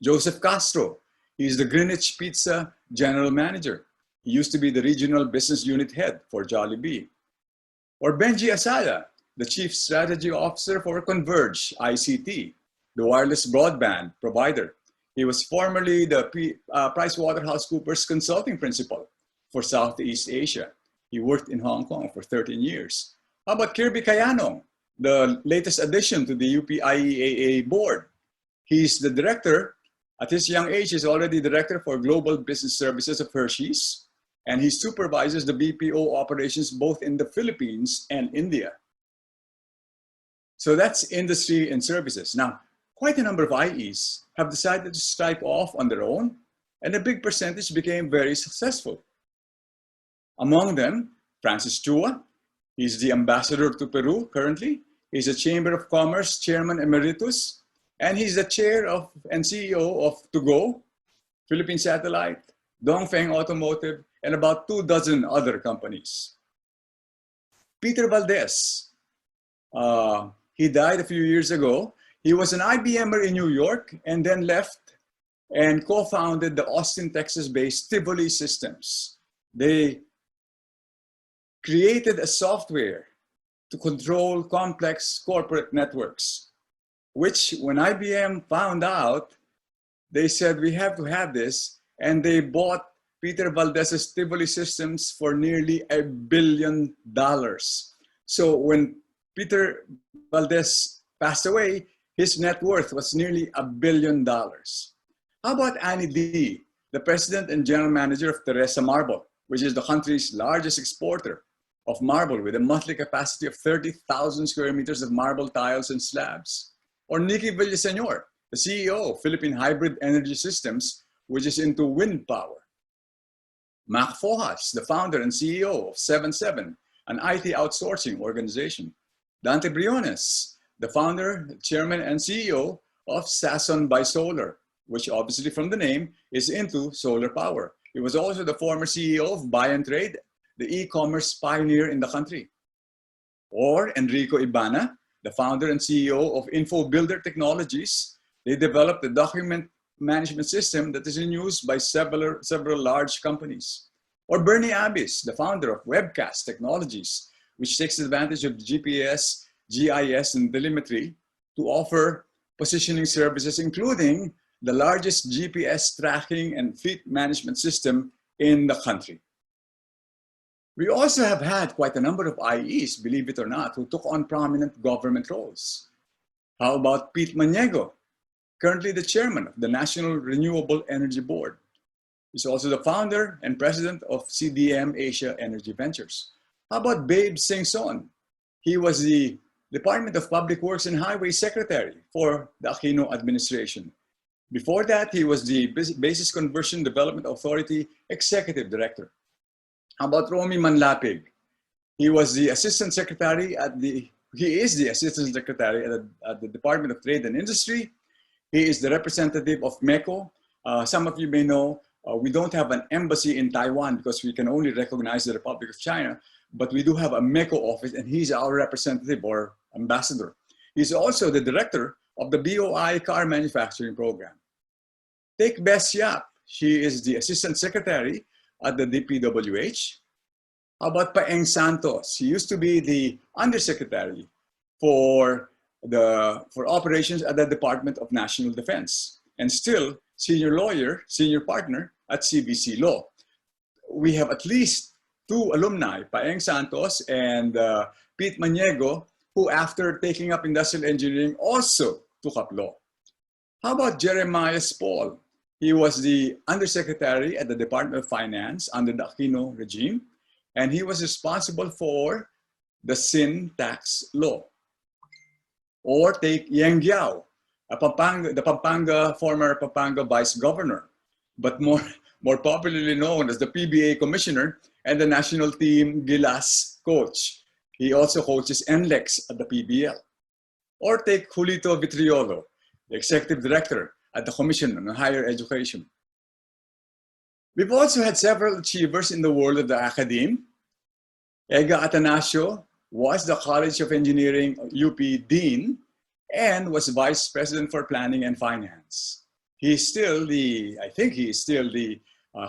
Joseph Castro, he's the Greenwich Pizza general manager. He used to be the regional business unit head for Jollibee. Or Benji Asala, the chief strategy officer for Converge ICT, the wireless broadband provider. He was formerly the PricewaterhouseCoopers consulting principal for Southeast Asia. He worked in Hong Kong for 13 years. How about Kirby Kayanong, the latest addition to the UP IEAA board? He's the director, at his young age, he's already director for Global Business Services of Hershey's, and he supervises the BPO operations both in the Philippines and India. So that's industry and services. Now, quite a number of IEs have decided to strike off on their own, and a big percentage became very successful. Among them, Francis Chua, he's the ambassador to Peru currently. He's a Chamber of Commerce Chairman Emeritus, and he's the chair of and CEO of To Go, Philippine Satellite, Dongfeng Automotive, and about 24 other companies. Peter Valdez, he died a few years ago. He was an IBMer in New York and then left and co-founded the Austin, Texas-based Tivoli Systems. They created a software to control complex corporate networks, which when IBM found out, they said, we have to have this, and they bought Peter Valdez's Tivoli systems for nearly $1 billion. So when Peter Valdez passed away, his net worth was nearly $1 billion. How about Annie D, the president and general manager of Teresa Marble, which is the country's largest exporter of marble with a monthly capacity of 30,000 square meters of marble tiles and slabs? Or Nikki Villaseñor, the CEO of Philippine Hybrid Energy Systems, which is into wind power. Mac Fojas, the founder and CEO of 77, an IT outsourcing organization. Dante Briones, the founder, chairman, and CEO of Sason by Solar, which obviously from the name is into solar power. He was also the former CEO of Buy and Trade, the e-commerce pioneer in the country. Or Enrico Ibana, the founder and CEO of Info Builder Technologies. They developed a document management system that is in use by several large companies. Or Bernie Abbis, the founder of Webcast Technologies, which takes advantage of GPS, GIS, and telemetry to offer positioning services, including the largest GPS tracking and fleet management system in the country. We also have had quite a number of IEs, believe it or not, who took on prominent government roles. How about Pete Maniego, currently the chairman of the National Renewable Energy Board? He's also the founder and president of CDM Asia Energy Ventures. How about Babe Singson? He was the Department of Public Works and Highway Secretary for the Aquino administration. Before that, he was the Basis Conversion Development Authority Executive Director. How about Romy Manlapig? He was the Assistant Secretary at the Department of Trade and Industry. He is the representative of MECO. Some of you may know we don't have an embassy in Taiwan because we can only recognize the Republic of China, but we do have a MECO office and he's our representative or ambassador. He's also the director of the BOI car manufacturing program. Take Bess Yap. She is the Assistant Secretary at the DPWH. How about Paeng Santos? He used to be the Undersecretary for operations at the Department of National Defense and still senior lawyer, senior partner at CBC Law. We have at least 2 alumni, Paeng Santos and Pete Maniego, who after taking up industrial engineering also took up law. How about Jeremiah Spall? He was the Undersecretary at the Department of Finance under the Aquino regime, and he was responsible for the sin tax law. Or take Yang Giao, the former Pampanga Vice Governor, but more popularly known as the PBA Commissioner and the national team Gilas coach. He also coaches NLEX at the PBL. Or take Julito Vitriolo, the Executive Director at the Commission on Higher Education. We've also had several achievers in the world of the academe. Ega Atanasio was the College of Engineering UP Dean and was Vice President for Planning and Finance. He's still I think he is still the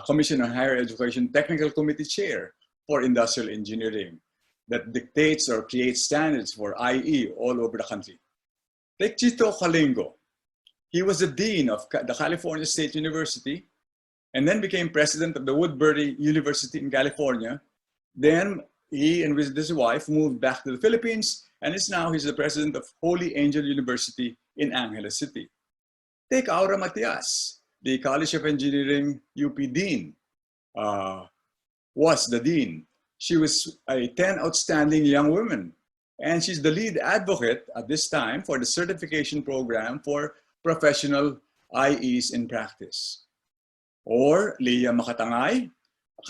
Commission on Higher Education Technical Committee Chair for Industrial Engineering that dictates or creates standards for IE all over the country. Take Chito Calingo. He was the Dean of the California State University and then became president of the Woodbury University in California. Then he and with his wife moved back to the Philippines and he's the president of Holy Angel University in Angeles City. Take Aura Matias, the College of Engineering UP Dean, was the Dean. She was a 10 outstanding young women and she's the lead advocate at this time for the certification program for professional IEs in practice. Or Leah Makatangay,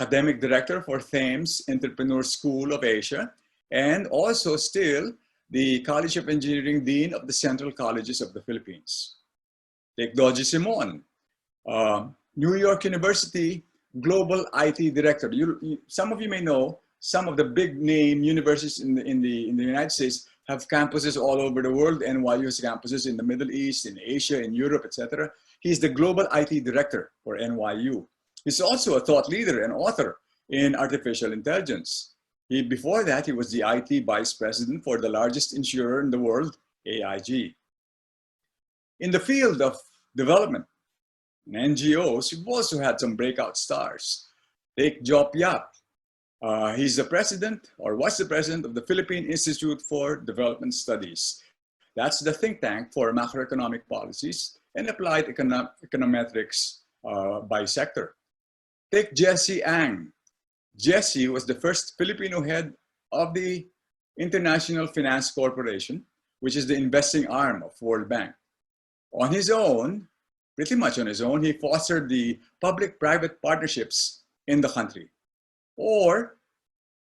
Academic Director for Thames Entrepreneur School of Asia, and also still the College of Engineering Dean of the Central Colleges of the Philippines. Take Doji Simon, New York University Global IT Director. Some of you may know some of the big name universities in the United States have campuses all over the world. NYU has campuses in the Middle East, in Asia, in Europe, etc. He's the Global IT Director for NYU. He's also a thought leader and author in artificial intelligence. Before that, he was the IT Vice President for the largest insurer in the world, AIG. In the field of development and NGOs, we've also had some breakout stars. Take Job Yap. He's the president, or was the president, of the Philippine Institute for Development Studies. That's the think tank for macroeconomic policies and applied econometrics by sector. Take Jesse Ang. Jesse was the first Filipino head of the International Finance Corporation, which is the investing arm of World Bank. On his own, pretty much on his own, he fostered the public-private partnerships in the country. Or,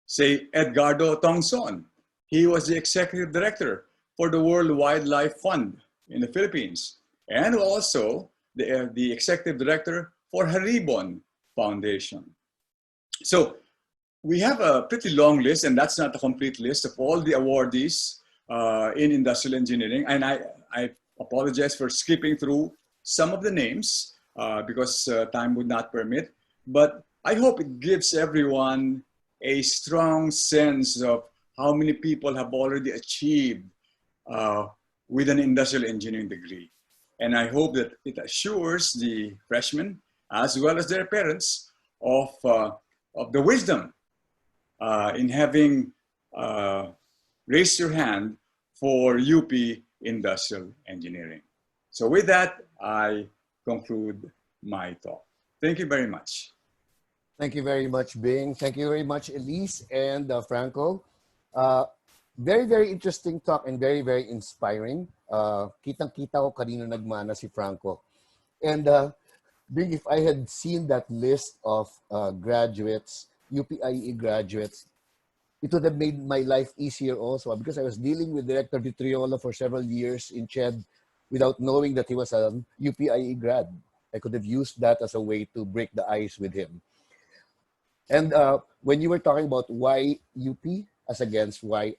say, Edgardo Tongson. He was the executive director for the World Wildlife Fund in the Philippines, and also the executive director for Haribon Foundation. So we have a pretty long list, and that's not a complete list of all the awardees in industrial engineering. And I apologize for skipping through some of the names because time would not permit. But I hope it gives everyone a strong sense of how many people have already achieved with an industrial engineering degree. And I hope that it assures the freshmen, as well as their parents, of the wisdom in having raised your hand for UP Industrial Engineering. So with that, I conclude my talk. Thank you very much. Thank you very much, Bing. Thank you very much, Elise and Franco. Very, very interesting talk and very, very inspiring. Kitang-kita ko kanino nagmana si Franco. And Bing, if I had seen that list of graduates, UP IE graduates, it would have made my life easier also because I was dealing with Director Vitriolo for several years in CHED without knowing that he was a UP IE grad. I could have used that as a way to break the ice with him. And when you were talking about why UP as against why,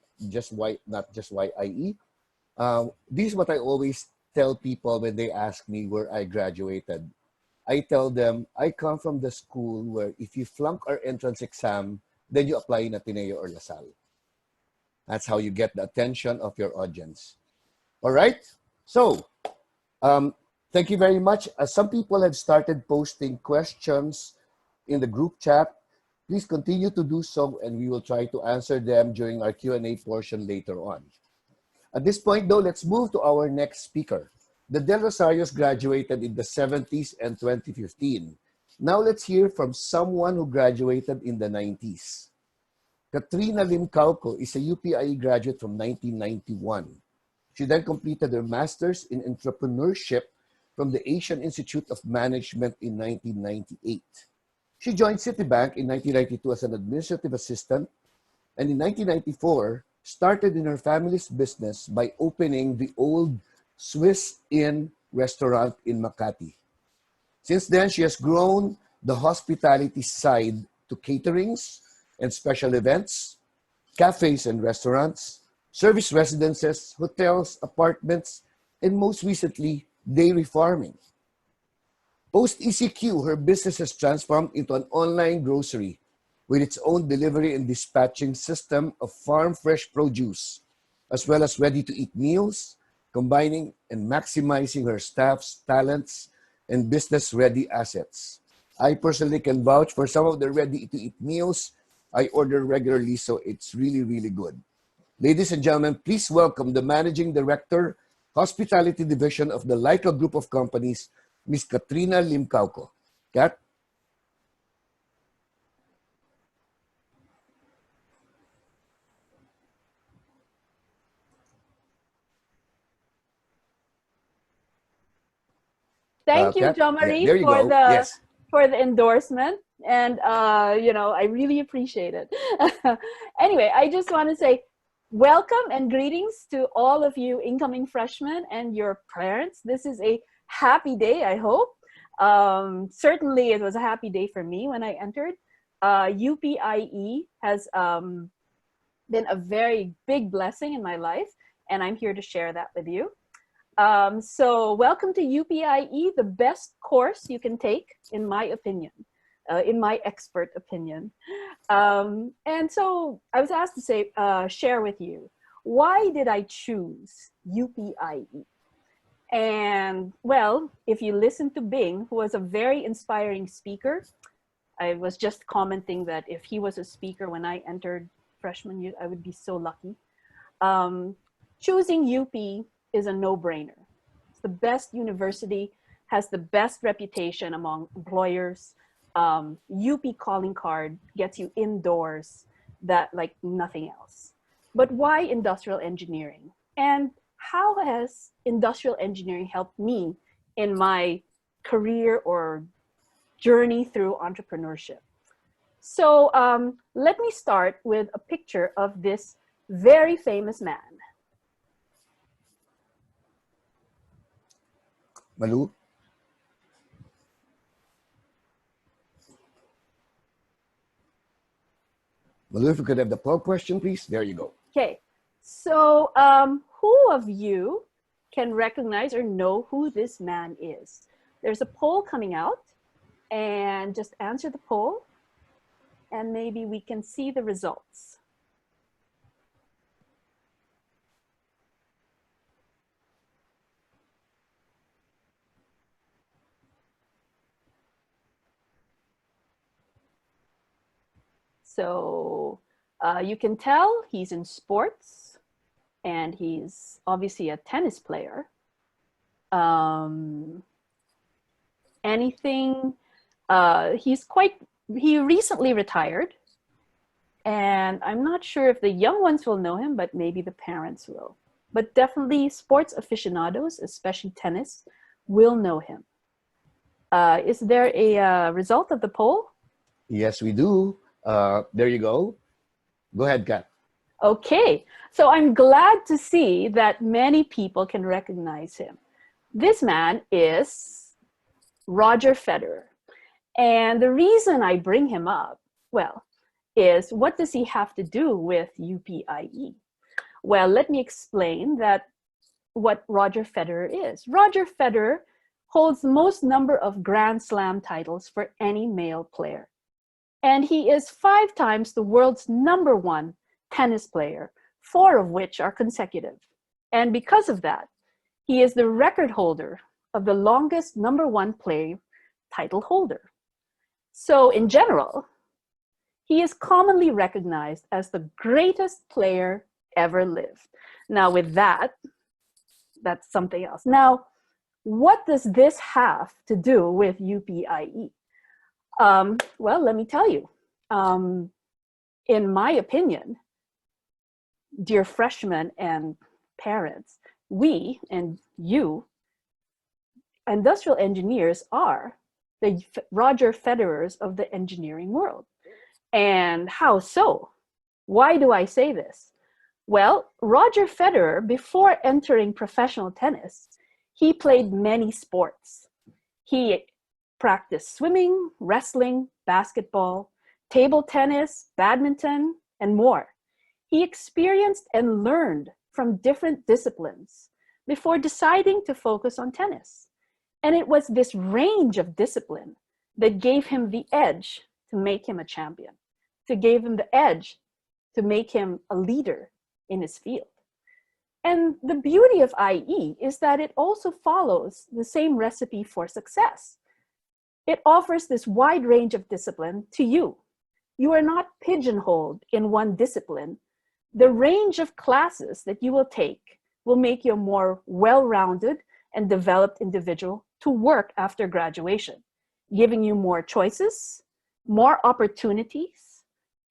not just why IE, this is what I always tell people when they ask me where I graduated. I tell them, I come from the school where if you flunk our entrance exam, then you apply in Ateneo or LaSalle. That's how you get the attention of your audience. All right? So, thank you very much. Some people have started posting questions in the group chat. Please continue to do so, and we will try to answer them during our Q&A portion later on. At this point, though, let's move to our next speaker. The Del Rosarios graduated in the 70s and 2015. Now let's hear from someone who graduated in the 90s. Katrina Lim is a UPIE graduate from 1991. She then completed her master's in entrepreneurship from the Asian Institute of Management in 1998. She joined Citibank in 1992 as an administrative assistant, and in 1994, started in her family's business by opening the old Swiss Inn restaurant in Makati. Since then, she has grown the hospitality side to caterings and special events, cafes and restaurants, service residences, hotels, apartments, and most recently, dairy farming. Post-ECQ, her business has transformed into an online grocery with its own delivery and dispatching system of farm fresh produce, as well as ready-to-eat meals, combining and maximizing her staff's talents and business-ready assets. I personally can vouch for some of the ready-to-eat meals I order regularly, so it's really, really good. Ladies and gentlemen, please welcome the Managing Director, Hospitality Division of the Leica Group of Companies, Ms. Katrina Lim. Kat? Thank you, Kat? Jo Marie, Yeah, there you go. Yes. for the endorsement. And, I really appreciate it. Anyway, I just want to say welcome and greetings to all of you incoming freshmen and your parents. This is a happy day, I hope. Certainly, it was a happy day for me when I entered. UPIE has been a very big blessing in my life, and I'm here to share that with you. So welcome to UPIE, the best course you can take, in my opinion, in my expert opinion. And so I was asked to share with you, why did I choose UPIE? And well, if you listen to Bing, who was a very inspiring speaker, I was just commenting that if he was a speaker when I entered freshman year, I would be so lucky. Choosing UP is a no-brainer. It's the best university, has the best reputation among employers. UP calling card gets you indoors that like nothing else. But why industrial engineering? And how has industrial engineering helped me in my career or journey through entrepreneurship? So let me start with a picture of this very famous man. Malu? Malu, if you could have the poll question, please. There you go. Okay, so who of you can recognize or know who this man is? There's a poll coming out, and just answer the poll, and maybe we can see the results. So you can tell he's in sports, and he's obviously a tennis player. He recently retired, and I'm not sure if the young ones will know him, but maybe the parents will. But definitely sports aficionados, especially tennis, will know him. Is there a result of the poll? Yes, we do. There you go. Go ahead, Kat. Okay, so I'm glad to see that many people can recognize him. This man is Roger Federer. And the reason I bring him up, well, is what does he have to do with UPIE? Well, let me explain that what Roger Federer is. Roger Federer holds the most number of Grand Slam titles for any male player. And he is 5 times the world's #1 tennis player, 4 of which are consecutive. And because of that, he is the record holder of the longest #1 player title holder. So in general, he is commonly recognized as the greatest player ever lived. Now with that, that's something else. Now, what does this have to do with UPIE? Well, let me tell you. In my opinion, dear freshmen and parents, we and you, industrial engineers, are the Roger Federers of the engineering world. And how so? Why do I say this? Well, Roger Federer, before entering professional tennis, he played many sports. He practiced swimming, wrestling, basketball, table tennis, badminton, and more. He experienced and learned from different disciplines before deciding to focus on tennis. And it was this range of discipline that gave him the edge to make him a champion, to give him the edge to make him a leader in his field. And the beauty of IE is that it also follows the same recipe for success. It offers this wide range of discipline to you. You are not pigeonholed in one discipline. The range of classes that you will take will make you a more well-rounded and developed individual to work after graduation, giving you more choices, more opportunities,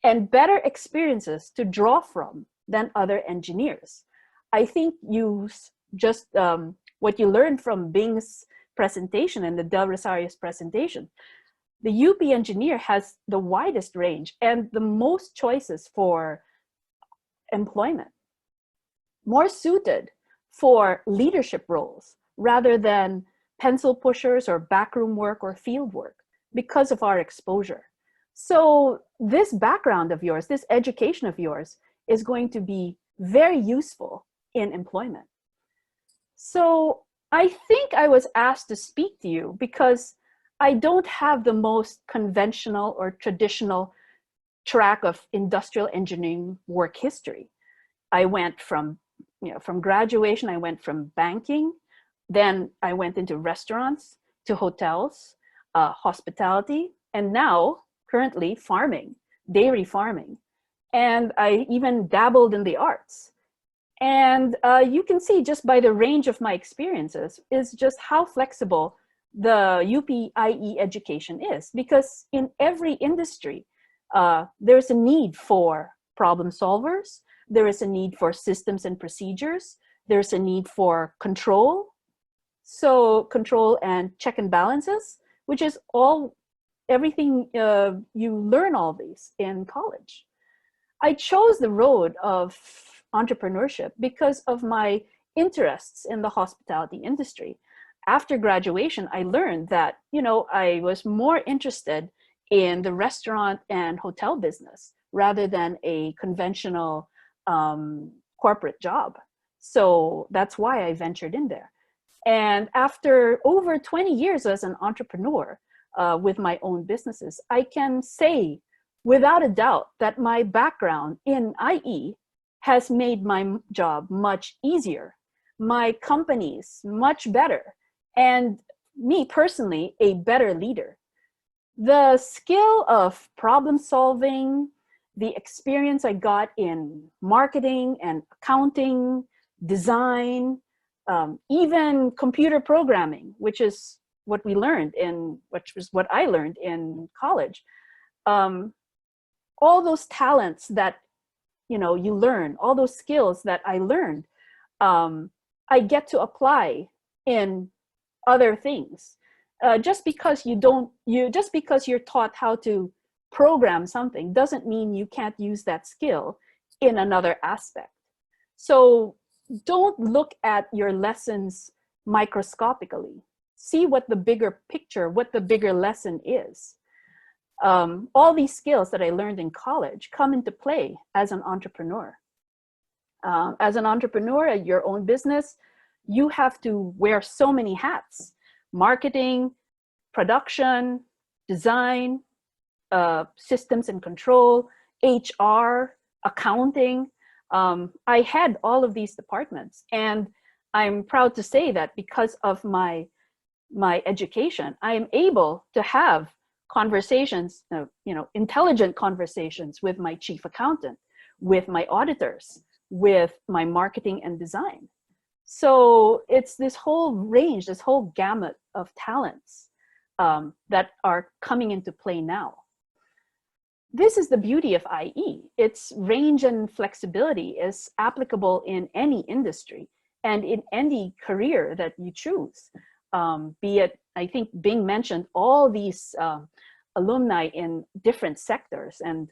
and better experiences to draw from than other engineers. I think you just, what you learned from Bing's presentation and the Del Rosario's presentation, the UP engineer has the widest range and the most choices for employment, more suited for leadership roles rather than pencil pushers or backroom work or field work because of our exposure. So this background of yours, this education of yours is going to be very useful in employment. So I think I was asked to speak to you because I don't have the most conventional or traditional track of industrial engineering work history. I went from graduation, I went from banking, then I went into restaurants, to hotels, hospitality, and now currently farming, dairy farming. And I even dabbled in the arts. And you can see just by the range of my experiences is just how flexible the UP IE education is, because in every industry, there's a need for problem solvers. There is a need for systems and procedures. There's a need for control. So control and check and balances, which is everything you learn all these in college. I chose the road of entrepreneurship because of my interests in the hospitality industry. After graduation, I learned that, I was more interested in the restaurant and hotel business rather than a conventional corporate job. So that's why I ventured in there. And after over 20 years as an entrepreneur with my own businesses, I can say without a doubt that my background in IE has made my job much easier, my companies much better, and me personally, a better leader. The skill of problem solving, the experience I got in marketing and accounting, design, even computer programming, which is what I learned in college. All those talents that you learn, all those skills that I learned, I get to apply in other things. Just because you're taught how to program something doesn't mean you can't use that skill in another aspect. So don't look at your lessons microscopically. See what the bigger picture, what the bigger lesson is. All these skills that I learned in college come into play as an entrepreneur. As an entrepreneur at your own business, you have to wear so many hats: marketing, production, design, systems and control, HR, accounting. I had all of these departments, and I'm proud to say that because of my education, I am able to have conversations, intelligent conversations with my chief accountant, with my auditors, with my marketing and design. So it's this whole range, this whole gamut of talents that are coming into play now. This is the beauty of IE. Its range and flexibility is applicable in any industry and in any career that you choose. Be it, I think Bing mentioned all these alumni in different sectors, and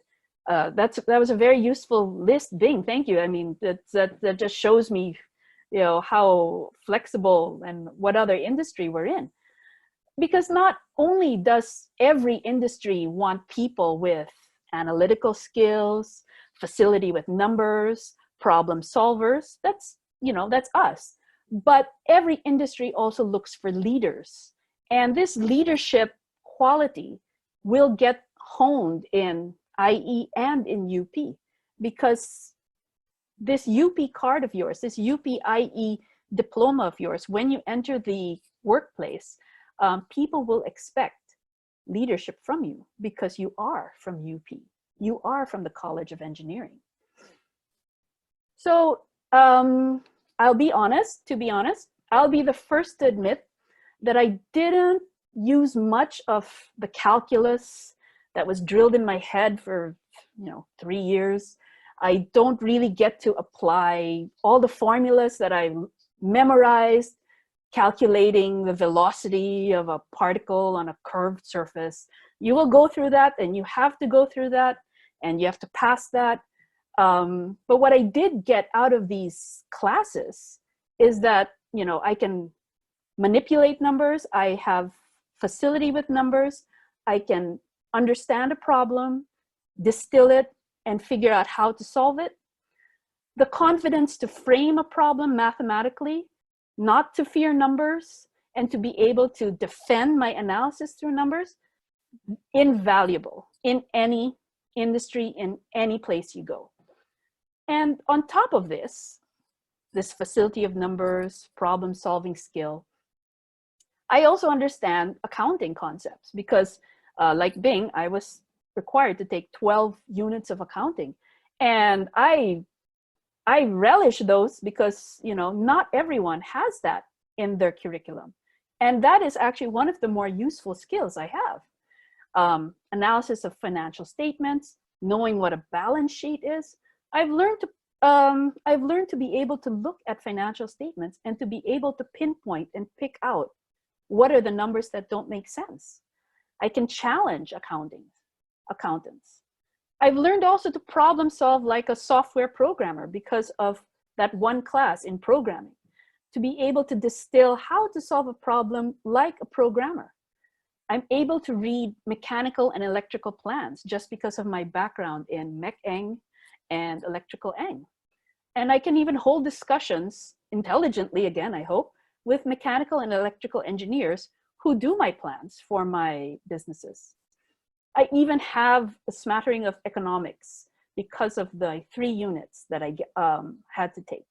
that was a very useful list, Bing. Thank you. I mean, that just shows me, how flexible and what other industry we're in. Because not only does every industry want people with analytical skills, facility with numbers, problem solvers, that's us. But every industry also looks for leaders. And this leadership quality will get honed in IE and in UP, because this UP card of yours, this UP IE diploma of yours, when you enter the workplace, people will expect leadership from you because you are from UP. You are from the College of Engineering. So I'll be honest, I'll be the first to admit that I didn't use much of the calculus that was drilled in my head for 3 years. I don't really get to apply all the formulas that I memorized, calculating the velocity of a particle on a curved surface. You will go through that, and you have to go through that, and you have to pass that. But what I did get out of these classes is that, I can manipulate numbers. I have facility with numbers. I can understand a problem, distill it, and figure out how to solve it. The confidence to frame a problem mathematically, not to fear numbers, and to be able to defend my analysis through numbers, invaluable in any industry, in any place you go. And on top of this facility of numbers, problem solving skill, I also understand accounting concepts because like Bing, I was required to take 12 units of accounting. And I relish those because, you know, not everyone has that in their curriculum. And that is actually one of the more useful skills I have. Analysis of financial statements, knowing what a balance sheet is. I've learned to be able to look at financial statements and to be able to pinpoint and pick out what are the numbers that don't make sense. I can challenge accountants. I've learned also to problem solve like a software programmer because of that one class in programming, to be able to distill how to solve a problem like a programmer. I'm able to read mechanical and electrical plans just because of my background in Mech Eng and Electrical Eng. And I can even hold discussions intelligently, again, I hope, with mechanical and electrical engineers who do my plans for my businesses. I even have a smattering of economics because of the 3 units that I had to take.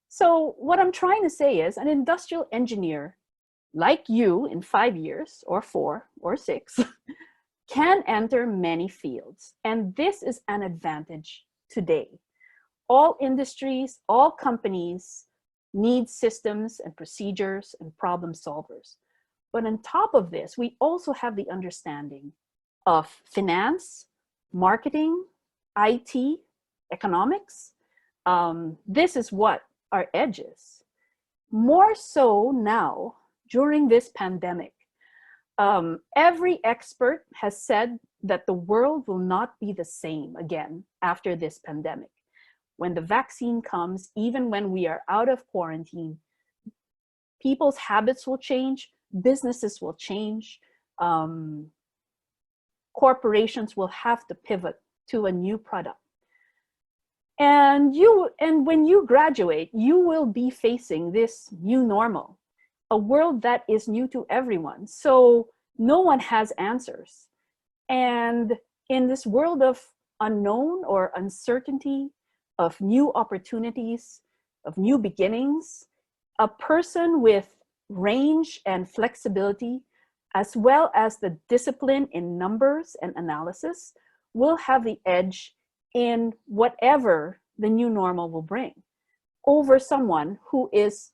So what I'm trying to say is an industrial engineer like you in 5 years or 4 or 6 can enter many fields. And this is an advantage today. All industries, all companies need systems and procedures and problem solvers. But on top of this, we also have the understanding of finance, marketing, IT, economics. This is what our edge is. More so now, during this pandemic, every expert has said that the world will not be the same again after this pandemic. When the vaccine comes, even when we are out of quarantine, people's habits will change, businesses will change, corporations will have to pivot to a new product. And when you graduate, you will be facing this new normal, a world that is new to everyone. So no one has answers. And in this world of unknown or uncertainty, of new opportunities, of new beginnings, a person with range and flexibility, as well as the discipline in numbers and analysis, will have the edge in whatever the new normal will bring over someone who is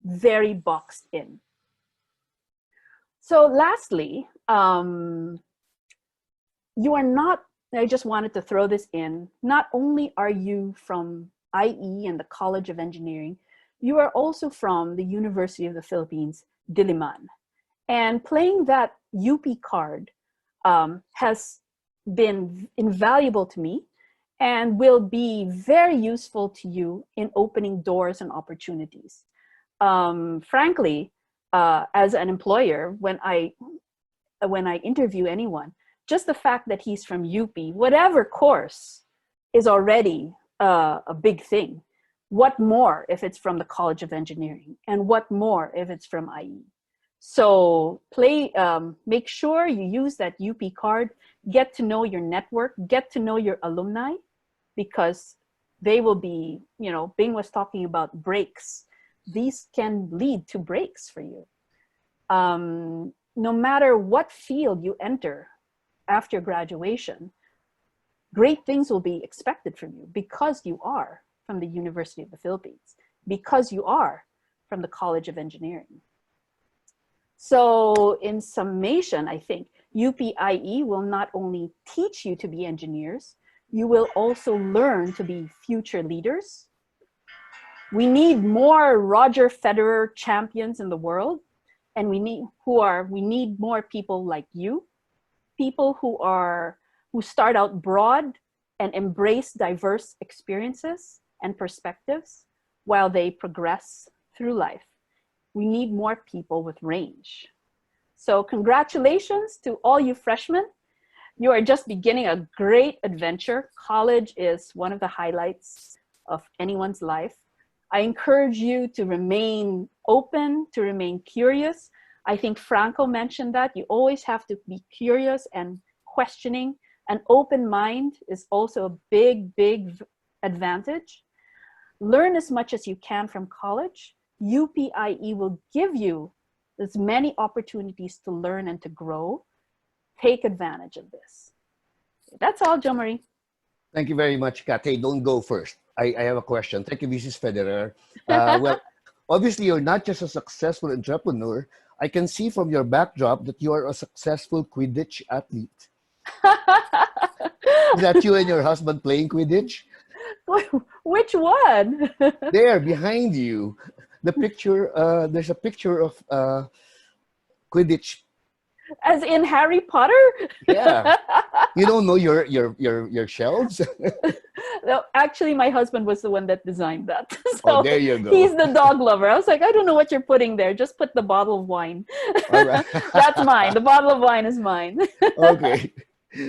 very boxed in. So lastly, you are not, I just wanted to throw this in, not only are you from IE and the College of Engineering, you are also from the University of the Philippines, Diliman. And playing that UP card has been invaluable to me and will be very useful to you in opening doors and opportunities. Frankly, as an employer, when I interview anyone, just the fact that he's from UP, whatever course, is already a big thing. What more if it's from the College of Engineering? And what more if it's from IE? So make sure you use that UP card, get to know your network, get to know your alumni, because they will be, you know, Bing was talking about breaks. These can lead to breaks for you. No matter what field you enter after graduation, great things will be expected from you because you are from the University of the Philippines, because you are from the College of Engineering. So in summation, I think UP IE will not only teach you to be engineers, you will also learn to be future leaders. We need more Roger Federer champions in the world, and we need more people like you, people who start out broad and embrace diverse experiences and perspectives while they progress through life. We need more people with range. So congratulations to all you freshmen. You are just beginning a great adventure. College is one of the highlights of anyone's life. I encourage you to remain open, to remain curious. I think Franco mentioned that. You always have to be curious and questioning. An open mind is also a big, big advantage. Learn as much as you can from college. UP IE will give you as many opportunities to learn and to grow. Take advantage of this. That's all, Jo Marie. Thank you very much, Kat. Hey, don't go first. I have a question. Thank you, Mrs. Federer. Well, obviously, you're not just a successful entrepreneur. I can see from your backdrop that you are a successful Quidditch athlete. Is that you and your husband playing Quidditch? Which one? There, behind you, the picture. There's a picture of Quidditch. As in Harry Potter? Yeah. You don't know your shelves? No, actually, my husband was the one that designed that. So Oh, there you go. he's the dog lover. I was like, I don't know what you're putting there. Just put the bottle of wine. All right. That's mine. The bottle of wine is mine. Okay.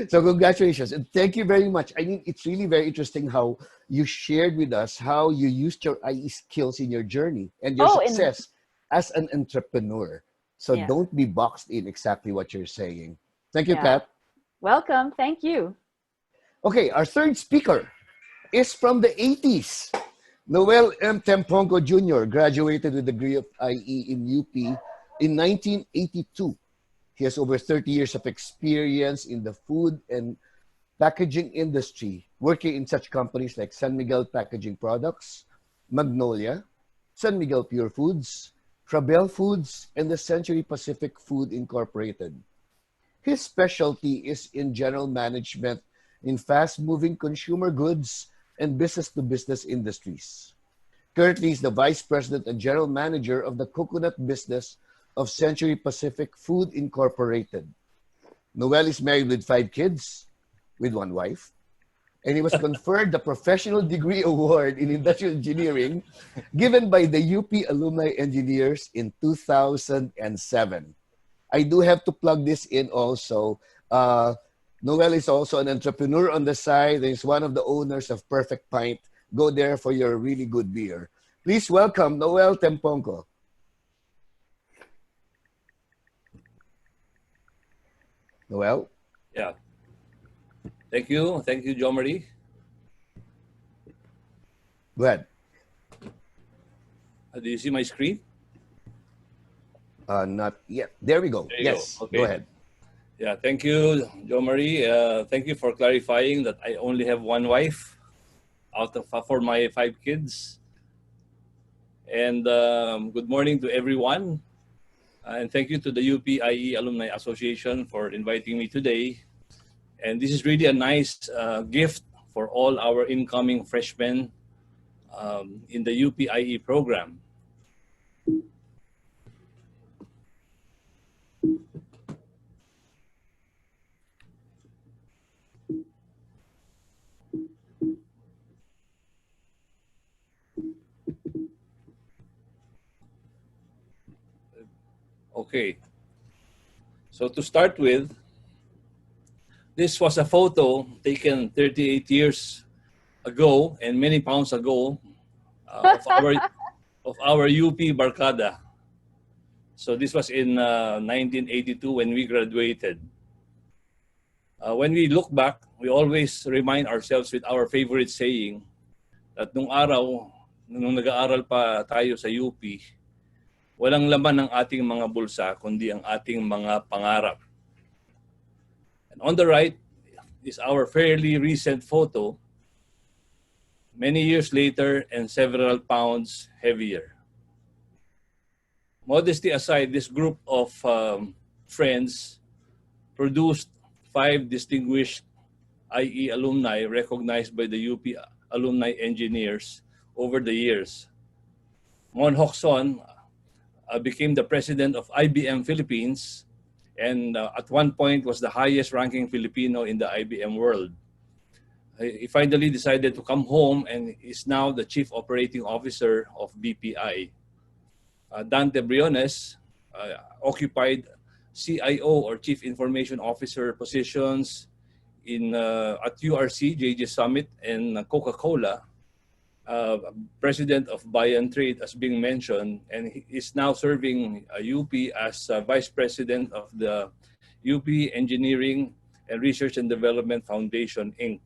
So congratulations. And thank you very much. I mean, it's really very interesting how you shared with us how you used your IE skills in your journey and your success as an entrepreneur. So Yeah. don't be boxed in exactly what you're saying. Thank you, Yeah. Kat. Welcome. Thank you. Okay, our third speaker is from the 80s. Noel M Temprongo Jr. graduated with a degree of IE in UP in 1982. He has over 30 years of experience in the food and packaging industry, working in such companies like San Miguel Packaging Products, Magnolia, San Miguel Pure Foods, Frabel Foods, and the Century Pacific Food Incorporated. His specialty is in general management in fast-moving consumer goods and business-to-business industries. Currently, he's the Vice President and General Manager of the coconut business of Century Pacific Food Incorporated. Noel is married with 5 kids, with 1 wife, and he was conferred the Professional Degree Award in Industrial Engineering given by the UP Alumni Engineers in 2007. I do have to plug this in also. Noel is also an entrepreneur on the side. He's one of the owners of Perfect Pint. Go there for your really good beer. Please welcome Noel Temprongo. Noel? Yeah. Thank you. Thank you, Jo Marie. Go ahead. Do you see my screen? Not yet. There we go. There you Yes, go. Okay. go ahead. Yeah, thank you, Jo Marie. Thank you for clarifying that I only have 1 wife out of for my 5 kids. And good morning to everyone. And thank you to the UP IE Alumni Association for inviting me today. And this is really a nice gift for all our incoming freshmen in the UP IE program. Okay, so to start with, this was a photo taken 38 years ago and many pounds ago of our UP Barkada. So this was in 1982 when we graduated. When we look back, we always remind ourselves with our favorite saying that nung araw, nung nag-aaral pa tayo sa UP, walang laman ng ating mga bulsa, kundi ang ating mga pangarap. And on the right is our fairly recent photo, many years later and several pounds heavier. Modesty aside, this group of friends produced 5 distinguished IE alumni recognized by the UP Alumni Engineers over the years. Mon Hokson became the president of IBM Philippines and at one point was the highest ranking Filipino in the IBM world. He finally decided to come home and is now the chief operating officer of BPI. Dante Briones occupied CIO or chief information officer positions in at URC, JJ Summit, and Coca-Cola. President of Buy and Trade, as being mentioned, and he is now serving UP as Vice President of the UP Engineering and Research and Development Foundation, Inc.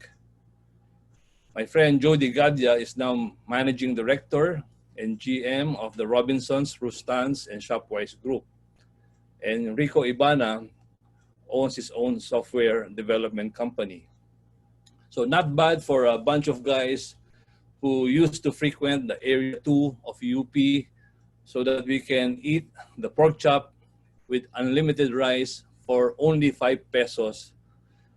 My friend Jody Gadia is now Managing Director and GM of the Robinsons, Rustans, and Shopwise Group. And Rico Ibana owns his own software development company. So not bad for a bunch of guys who used to frequent the area 2 of UP so that we can eat the pork chop with unlimited rice for only 5 pesos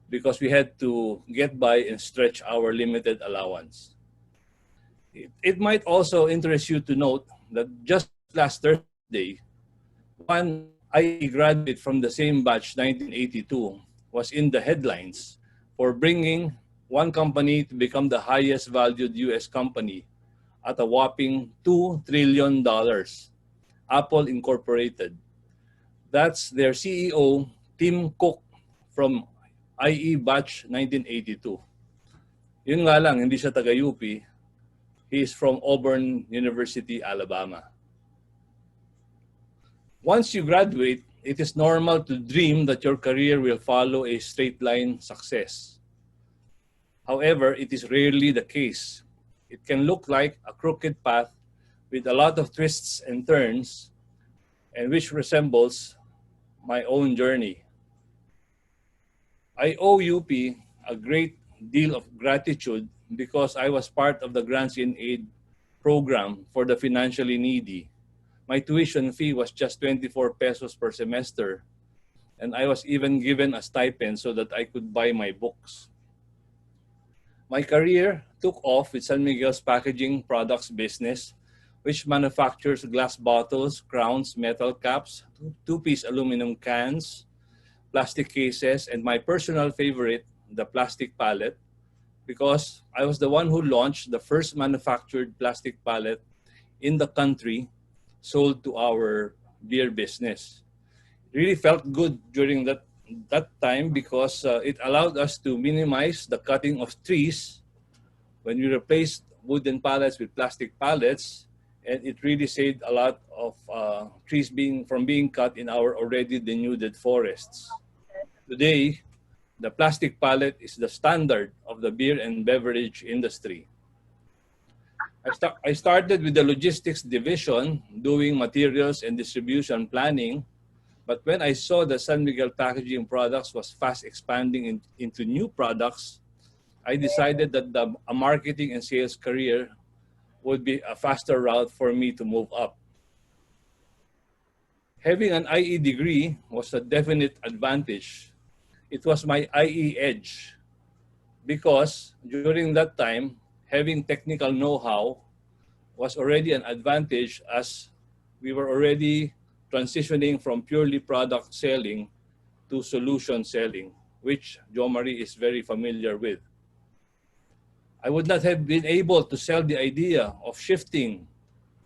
because we had to get by and stretch our limited allowance. It might also interest you to note that just last Thursday, one IE graduate from the same batch, 1982, was in the headlines for bringing one company to become the highest valued US company at a whopping $2 trillion, Apple Incorporated. That's their CEO, Tim Cook, from IE batch 1982. Yun nga lang, hindi siya taga-UP. He is from Auburn University, Alabama. Once you graduate, it is normal to dream that your career will follow a straight line success. However, it is rarely the case. It can look like a crooked path with a lot of twists and turns, and which resembles my own journey. I owe UP a great deal of gratitude because I was part of the Grants in Aid program for the financially needy. My tuition fee was just 24 pesos per semester, and I was even given a stipend so that I could buy my books. My career took off with San Miguel's packaging products business, which manufactures glass bottles, crowns, metal caps, two-piece aluminum cans, plastic cases, and my personal favorite, the plastic pallet, because I was the one who launched the first manufactured plastic pallet in the country sold to our beer business. It really felt good during that time because it allowed us to minimize the cutting of trees when we replaced wooden pallets with plastic pallets, and it really saved a lot of trees from being cut in our already denuded forests. Today, the plastic pallet is the standard of the beer and beverage industry. I started with the logistics division doing materials and distribution planning, but when I saw the San Miguel packaging products was fast expanding into new products, I decided that a marketing and sales career would be a faster route for me to move up. Having an IE degree was a definite advantage. It was my IE edge because during that time, having technical know-how was already an advantage as we were already transitioning from purely product selling to solution selling, which Jo Marie is very familiar with. I would not have been able to sell the idea of shifting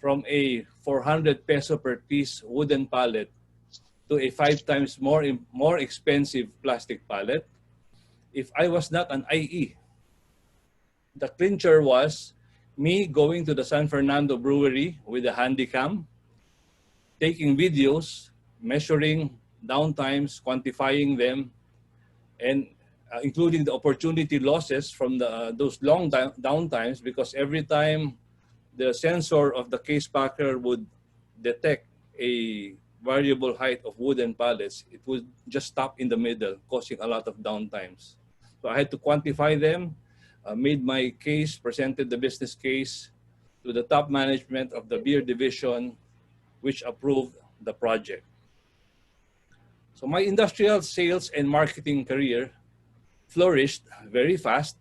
from a 400 peso per piece wooden pallet to a 5 times more expensive plastic pallet if I was not an IE. The clincher was me going to the San Fernando brewery with a handycam, taking videos, measuring downtimes, quantifying them, and including the opportunity losses from those long downtimes, because every time the sensor of the case packer would detect a variable height of wooden pallets, it would just stop in the middle, causing a lot of downtimes. So I had to quantify them, made my case, presented the business case to the top management of the beer division, which approved the project. So my industrial sales and marketing career flourished very fast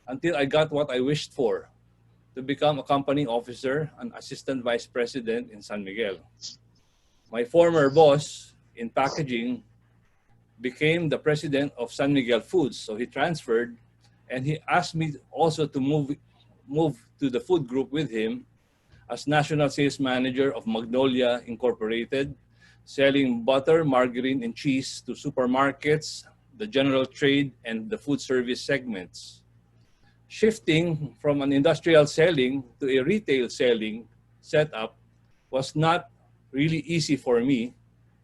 until I got what I wished for, to become a company officer and assistant vice president in San Miguel. My former boss in packaging became the president of San Miguel Foods, so he transferred, and he asked me also to move to the food group with him as national sales manager of Magnolia Incorporated, selling butter, margarine, and cheese to supermarkets, the general trade, and the food service segments. Shifting from an industrial selling to a retail selling setup was not really easy for me,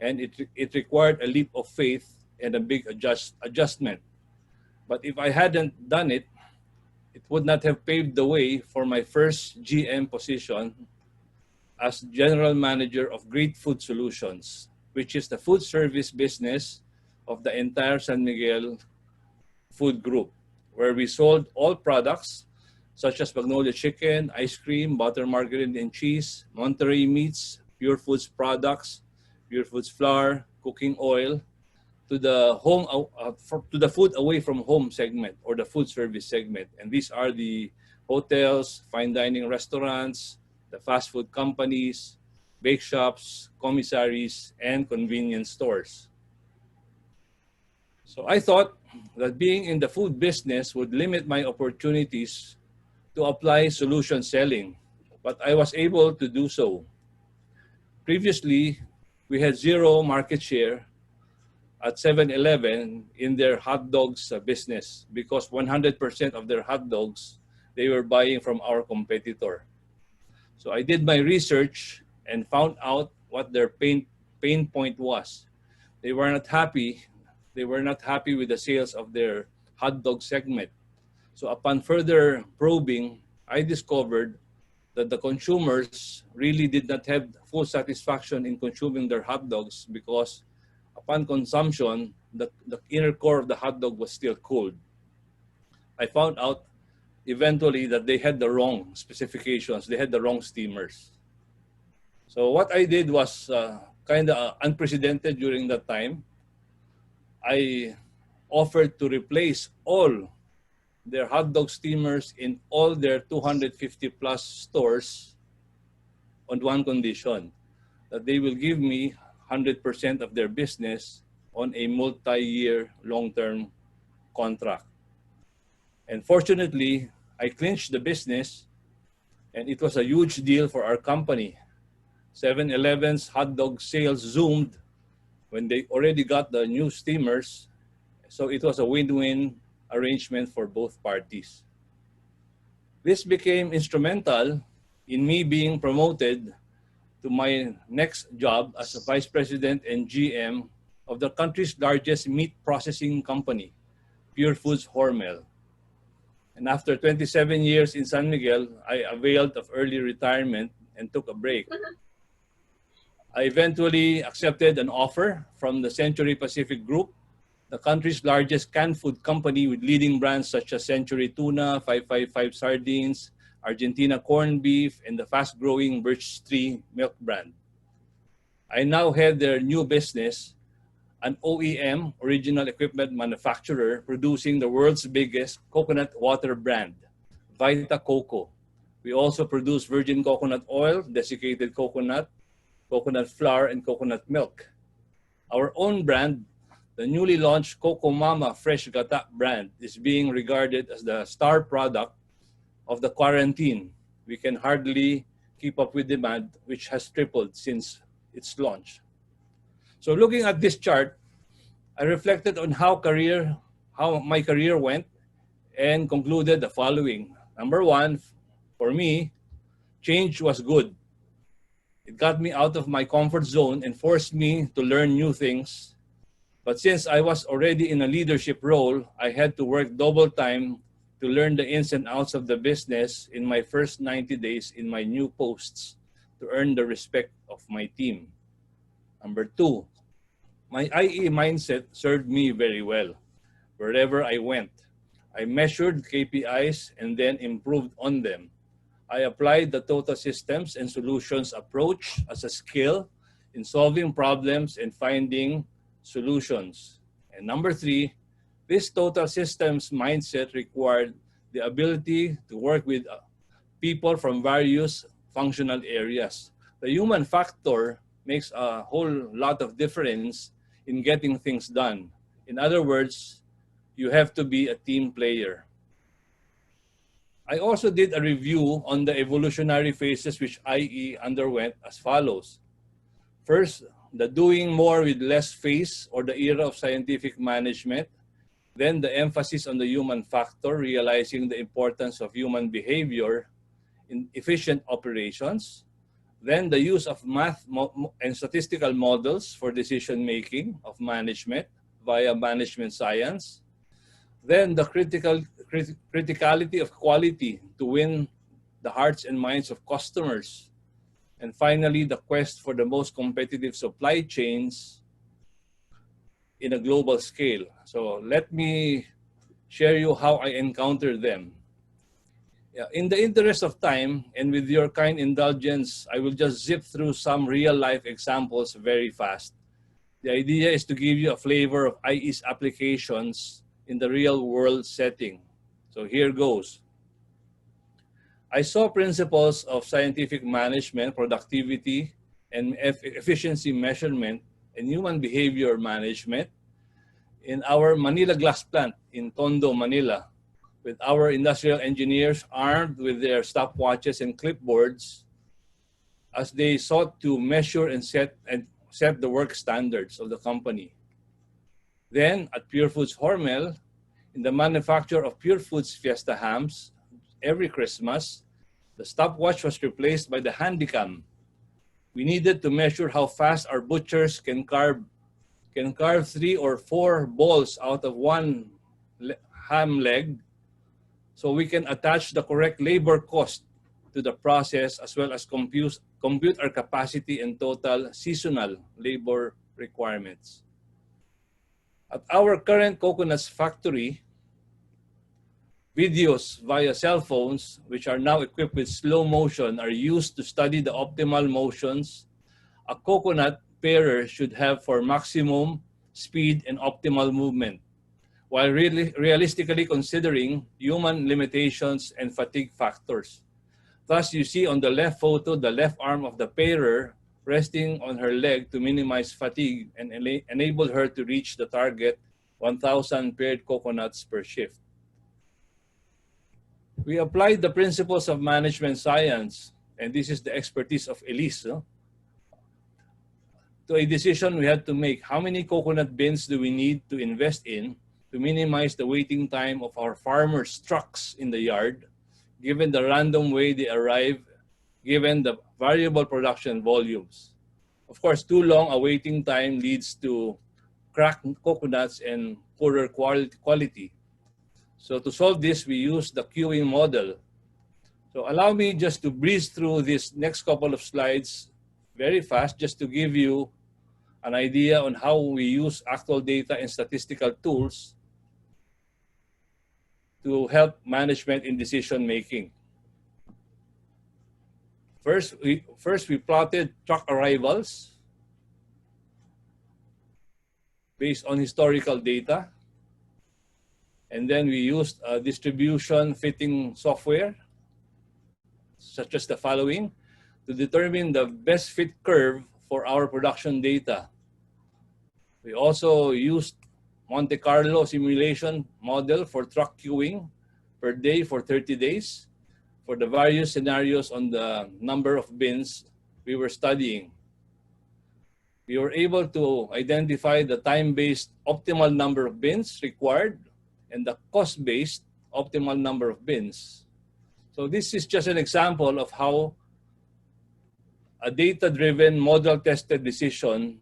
and it required a leap of faith and a big adjustment. But if I hadn't done it, it would not have paved the way for my first GM position as General Manager of Great Food Solutions, which is the food service business of the entire San Miguel Food Group, where we sold all products such as Magnolia chicken, ice cream, butter, margarine, and cheese, Monterey meats, Pure Foods products, Pure Foods flour, cooking oil, to the to the food away from home segment or the food service segment. And these are the hotels, fine dining restaurants, the fast food companies, bake shops, commissaries, and convenience stores. So I thought that being in the food business would limit my opportunities to apply solution selling, but I was able to do so. Previously, we had zero market share at 7-Eleven in their hot dogs business because 100% of their hot dogs they were buying from our competitor. So I did my research and found out what their pain point was. They were not happy. They were not happy with the sales of their hot dog segment. So upon further probing, I discovered that the consumers really did not have full satisfaction in consuming their hot dogs because upon consumption, the inner core of the hot dog was still cold. I found out eventually that they had the wrong specifications. They had the wrong steamers. So what I did was kind of unprecedented during that time. I offered to replace all their hot dog steamers in all their 250 plus stores on one condition, that they will give me 100% of their business on a multi-year long-term contract. And fortunately, I clinched the business and it was a huge deal for our company. 7-Eleven's hot dog sales zoomed when they already got the new steamers. So it was a win-win arrangement for both parties. This became instrumental in me being promoted to my next job as a vice president and GM of the country's largest meat processing company, Pure Foods Hormel. And after 27 years in San Miguel, I availed of early retirement and took a break. I eventually accepted an offer from the Century Pacific Group, the country's largest canned food company with leading brands such as Century Tuna, 555 Sardines, Argentina Corned Beef, and the fast-growing Birch Tree Milk brand. I now head their new business, an OEM, original equipment manufacturer, producing the world's biggest coconut water brand, Vita Coco. We also produce virgin coconut oil, desiccated coconut, coconut flour, and coconut milk. Our own brand, the newly launched Coco Mama Fresh Gata brand, is being regarded as the star product of the quarantine. We can hardly keep up with demand, which has tripled since its launch. So looking at this chart, I reflected on how my career went and concluded the following. Number one, for me, change was good. It got me out of my comfort zone and forced me to learn new things. But since I was already in a leadership role, I had to work double time to learn the ins and outs of the business in my first 90 days in my new posts to earn the respect of my team. Number two, my IE mindset served me very well. Wherever I went, I measured KPIs and then improved on them. I applied the total systems and solutions approach as a skill in solving problems and finding solutions. And number three, this total systems mindset required the ability to work with people from various functional areas. The human factor makes a whole lot of difference in getting things done. In other words, you have to be a team player. I also did a review on the evolutionary phases which IE underwent as follows. First, the doing more with less phase, or the era of scientific management. Then the emphasis on the human factor, realizing the importance of human behavior in efficient operations. Then the use of math and statistical models for decision-making of management via management science. Then the criticality of quality to win the hearts and minds of customers. And finally, the quest for the most competitive supply chains in a global scale. So let me share you how I encountered them. Yeah, in the interest of time and with your kind indulgence, I will just zip through some real-life examples very fast. The idea is to give you a flavor of IE's applications in the real-world setting. So here goes. I saw principles of scientific management, productivity, and efficiency measurement and human behavior management in our Manila glass plant in Tondo, Manila, with our industrial engineers armed with their stopwatches and clipboards as they sought to measure and set the work standards of the company. Then at Pure Foods Hormel, in the manufacture of Pure Foods Fiesta hams, every Christmas, the stopwatch was replaced by the handycam. We needed to measure how fast our butchers can carve 3 or 4 balls out of one ham leg, so we can attach the correct labor cost to the process as well as compute our capacity and total seasonal labor requirements. At our current coconuts factory, videos via cell phones, which are now equipped with slow motion, are used to study the optimal motions a coconut parer should have for maximum speed and optimal movement, while realistically considering human limitations and fatigue factors. Thus, you see on the left photo, the left arm of the parer resting on her leg to minimize fatigue and enable her to reach the target 1,000 paired coconuts per shift. We applied the principles of management science, and this is the expertise of Elise, to a decision we had to make. How many coconut bins do we need to invest in to minimize the waiting time of our farmers' trucks in the yard, given the random way they arrive, given the variable production volumes? Of course, too long a waiting time leads to cracked coconuts and poorer quality. So to solve this, we use the queuing model. So allow me just to breeze through this next couple of slides very fast, just to give you an idea on how we use actual data and statistical tools to help management in decision making. First, we plotted truck arrivals based on historical data. And then we used distribution fitting software, such as the following, to determine the best fit curve for our production data. We also used Monte Carlo simulation model for truck queuing per day for 30 days for the various scenarios on the number of bins we were studying. We were able to identify the time-based optimal number of bins required and the cost-based optimal number of bins. So this is just an example of how a data-driven, model-tested decision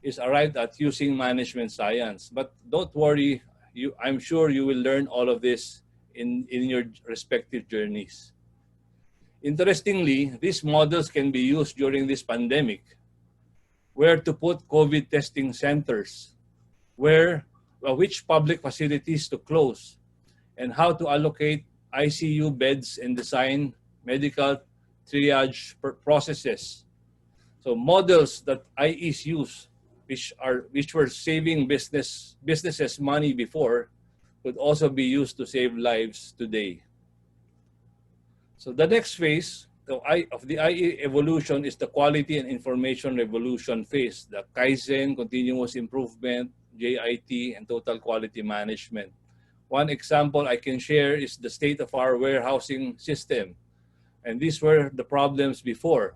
is arrived at using management science. But don't worry, I'm sure you will learn all of this in your respective journeys. Interestingly, these models can be used during this pandemic, where to put COVID testing centers, which public facilities to close, and how to allocate ICU beds and design medical triage processes. So models that IEs use, which were saving businesses money before, could also be used to save lives today. So the next phase of the IE evolution is the quality and information revolution phase, the Kaizen, continuous improvement, JIT, and total quality management. One example I can share is the state of our warehousing system. And these were the problems before.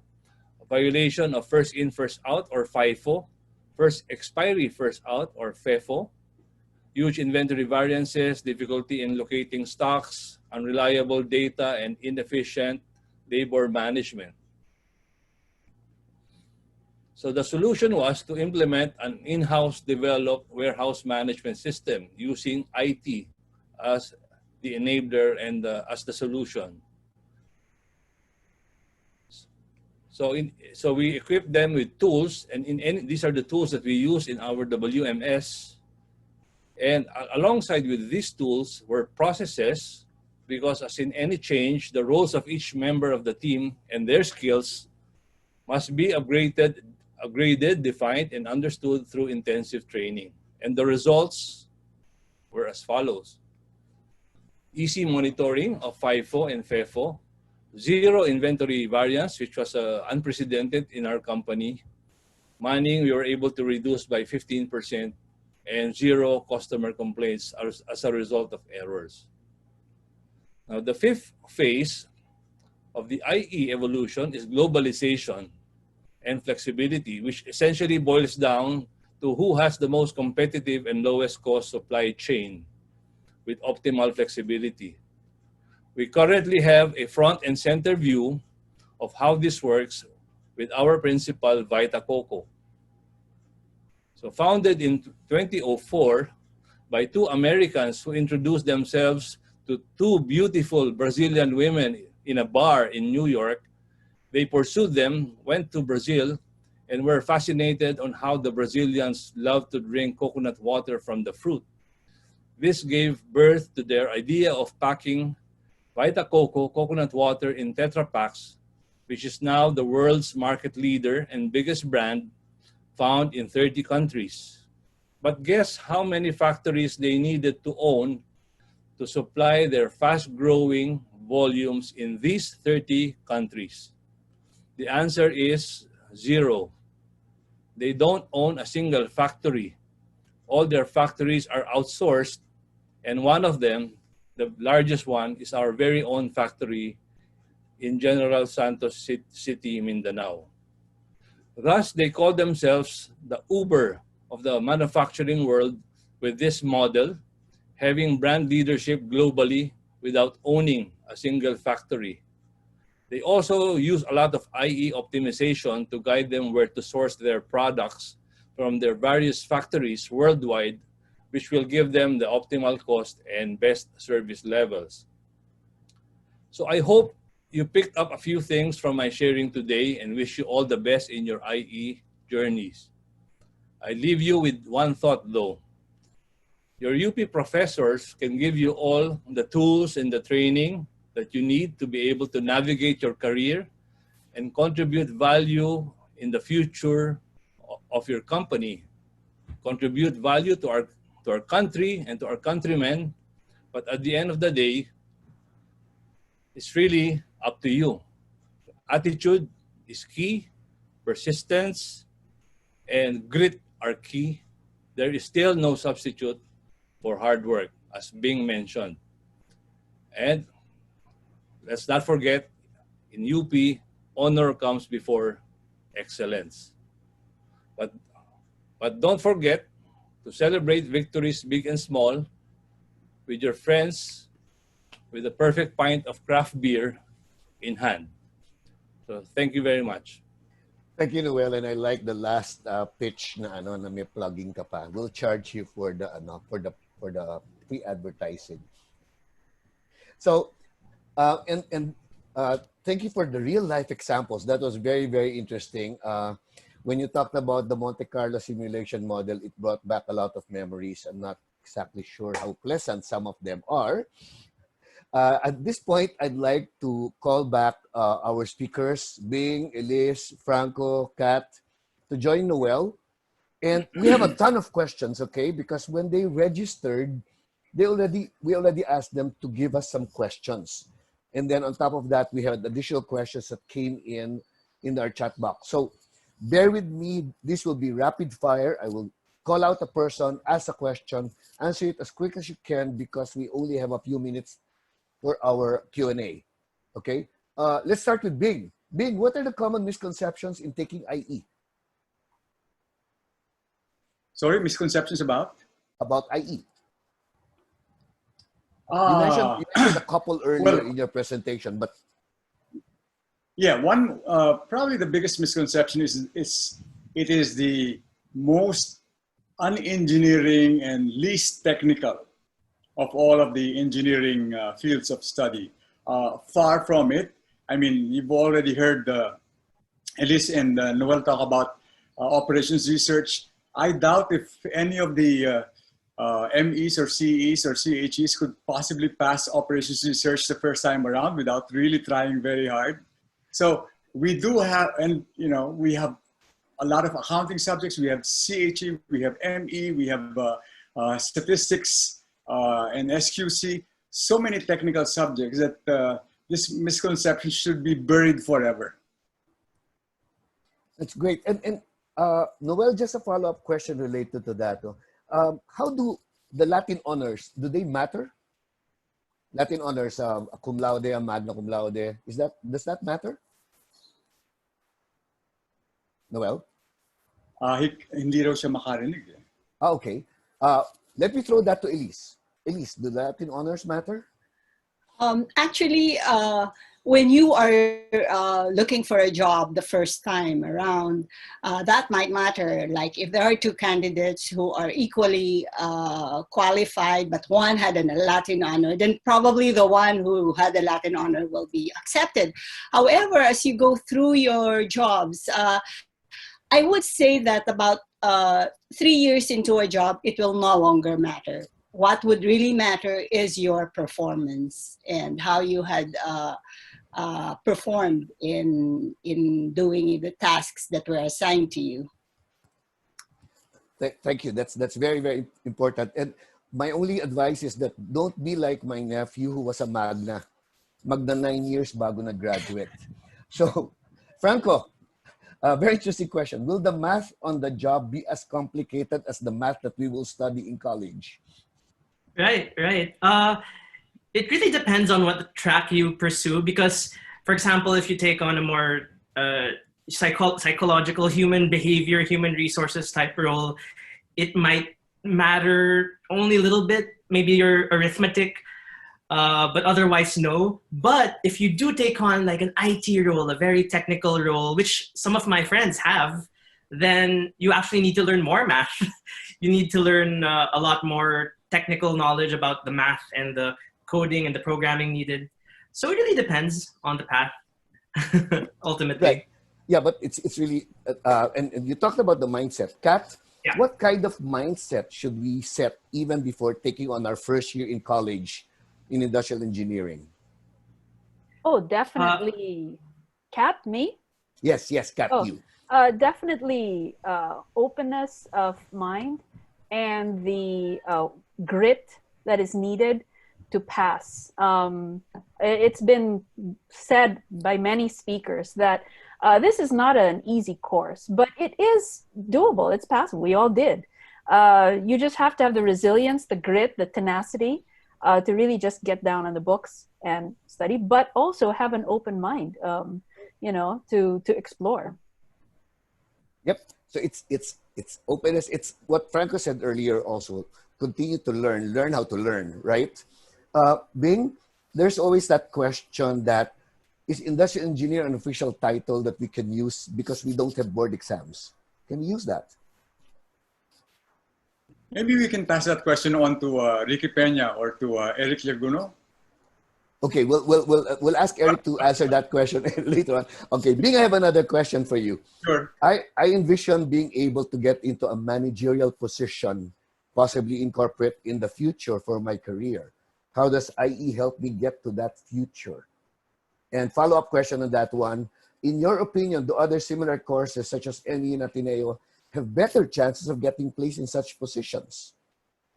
A violation of first in, first out, or FIFO, first expiry, first out, or FEFO, huge inventory variances, difficulty in locating stocks, unreliable data, and inefficient labor management. So the solution was to implement an in-house developed warehouse management system using IT as the enabler and as the solution. So we equipped them with tools, and these are the tools that we use in our WMS And alongside with these tools were processes, because as in any change, the roles of each member of the team and their skills must be upgraded, defined, and understood through intensive training. And the results were as follows: easy monitoring of FIFO and FEFO, zero inventory variance, which was unprecedented in our company. Manning, we were able to reduce by 15%, and zero customer complaints as a result of errors. Now, the fifth phase of the IE evolution is globalization and flexibility, which essentially boils down to who has the most competitive and lowest cost supply chain with optimal flexibility. We currently have a front and center view of how this works with our principal, Vita Coco. So founded in 2004 by two Americans who introduced themselves to two beautiful Brazilian women in a bar in New York, they pursued them, went to Brazil, and were fascinated on how the Brazilians love to drink coconut water from the fruit. This gave birth to their idea of packing Vita Coco coconut water in Tetra Paks, which is now the world's market leader and biggest brand, found in 30 countries. But guess how many factories they needed to own to supply their fast-growing volumes in these 30 countries? The answer is zero. They don't own a single factory. All their factories are outsourced, and one of them, the largest one, is our very own factory in General Santos City, Mindanao. Thus, they call themselves the Uber of the manufacturing world with this model, having brand leadership globally without owning a single factory. They also use a lot of IE optimization to guide them where to source their products from their various factories worldwide, which will give them the optimal cost and best service levels. So I hope you picked up a few things from my sharing today and wish you all the best in your IE journeys. I leave you with one thought though. Your UP professors can give you all the tools and the training that you need to be able to navigate your career and contribute value in the future of your company. Contribute value to our country and to our countrymen. But at the end of the day, it's really up to you. Attitude is key, persistence and grit are key. There is still no substitute for hard work, as being mentioned. And let's not forget, in UP, honor comes before excellence. But don't forget to celebrate victories big and small with your friends with a perfect pint of craft beer in hand. So thank you very much. Thank you, Noel, and I like the last pitch na na may plugging ka pa. We'll charge you for the free advertising. So thank you for the real life examples. That was very, very interesting. When you talked about the Monte Carlo simulation model, it brought back a lot of memories. I'm not exactly sure how pleasant some of them are. At this point, I'd like to call back our speakers, Bing, Elise, Franco, Kat, to join Noel. And we have a ton of questions, okay? Because when they registered, we already asked them to give us some questions. And then on top of that, we had additional questions that came in our chat box. So bear with me. This will be rapid fire. I will call out a person, ask a question, answer it as quick as you can because we only have a few minutes for our Q&A. Okay? Let's start with Bing. Bing, what are the common misconceptions in taking IE? Sorry, misconceptions about? About IE. You mentioned a couple earlier in your presentation, but yeah, one probably the biggest misconception is it is the most unengineering and least technical of all of the engineering fields of study. Far from it. I mean, you've already heard Elise and Noel talk about operations research. I doubt if any of the MEs or CEs or CHEs could possibly pass operations research the first time around without really trying very hard. So we do have, and we have a lot of accounting subjects. We have CHE, we have ME, we have statistics and SQC. So many technical subjects that this misconception should be buried forever. That's great. And Noel, just a follow-up question related to that. How do the Latin honors, do they matter? Latin honors, a cum laude, a magna cum laude, does that matter? Noel? Hindi raw siya makarinig. Okay. Let me throw that to Elise. Elise, do Latin honors matter? Actually, when you are looking for a job the first time around, that might matter. Like if there are two candidates who are equally qualified, but one had a Latin honor, then probably the one who had the Latin honor will be accepted. However, as you go through your jobs, I would say that about 3 years into a job, it will no longer matter. What would really matter is your performance and how you had performed in doing the tasks that were assigned to you. Thank you. That's very, very important. And my only advice is that don't be like my nephew who was a Magna 9 years bago nag-graduate. So, Franco, a very interesting question. Will the math on the job be as complicated as the math that we will study in college? Right. It really depends on what track you pursue because, for example, if you take on a more psychological human behavior, human resources type role, it might matter only a little bit, maybe your arithmetic, but otherwise no. But if you do take on like an IT role, a very technical role, which some of my friends have, then you actually need to learn more math. You need to learn a lot more technical knowledge about the math and the coding and the programming needed. So it really depends on the path, ultimately. Right. Yeah, but it's really, and you talked about the mindset. Kat, Yeah. What kind of mindset should we set even before taking on our first year in college in industrial engineering? Oh, definitely. Kat, me? Yes, Kat, Oh, you. definitely openness of mind and the grit that is needed to pass. It's been said by many speakers that this is not an easy course, but it is doable. It's passable. We all did. You just have to have the resilience, the grit, the tenacity to really just get down on the books and study, but also have an open mind, to explore. Yep. So it's openness. It's what Franco said earlier also. Continue to learn how to learn, right? Bing, there's always that question that, is industrial engineer an official title that we can use because we don't have board exams? Can we use that? Maybe we can pass that question on to Ricky Peña or to Eric Laguno. Okay, we'll ask Eric to answer that question later on. Okay, Bing, I have another question for you. Sure. I envision being able to get into a managerial position, possibly in corporate in the future for my career. How does IE help me get to that future? And follow-up question on that one. In your opinion, do other similar courses such as NE and Ateneo have better chances of getting placed in such positions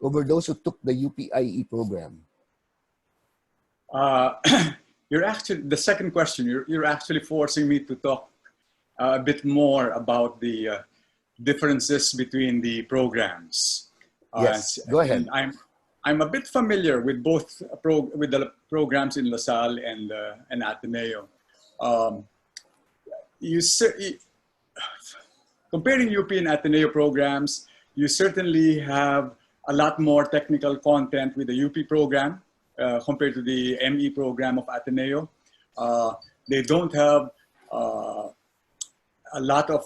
over those who took the UP IE program? You're actually, the second question, you're actually forcing me to talk a bit more about the differences between the programs. Yes, go ahead. I'm a bit familiar with both with the programs in LaSalle and Ateneo. Comparing UP and Ateneo programs, you certainly have a lot more technical content with the UP program compared to the ME program of Ateneo. They don't have a lot of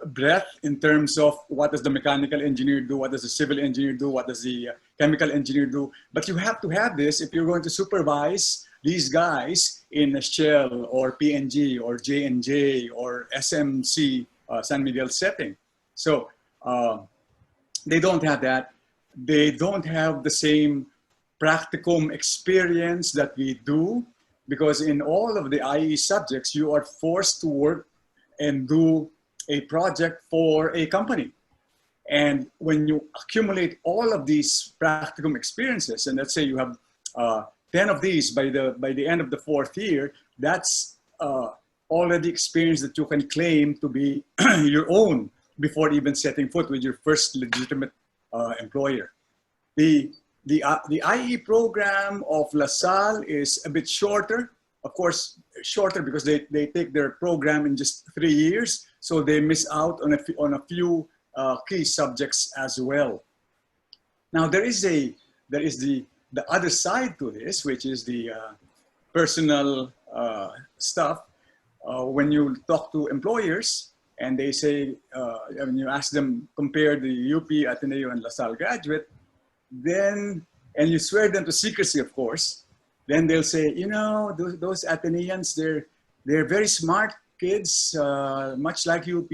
breadth in terms of what does the mechanical engineer do, what does the civil engineer do, what does the chemical engineer do. But you have to have this if you're going to supervise these guys in a Shell or P&G or J&J or SMC San Miguel setting. So they don't have that. They don't have the same practicum experience that we do, because in all of the IE subjects, you are forced to work and do a project for a company. And when you accumulate all of these practicum experiences, and let's say you have 10 of these by the end of the 4th year, that's already experience that you can claim to be your own before even setting foot with your first legitimate employer. The IE program of LaSalle is a bit shorter, of course, shorter because they take their program in just 3 years, so they miss out on a few key subjects as well. Now there is the other side to this, which is the personal stuff. When you talk to employers and they say, when you ask them, compare the UP, Ateneo, and LaSalle graduate, then, and you swear them to secrecy, of course, then they'll say, you know, those Ateneans, they're very smart kids, much like UP,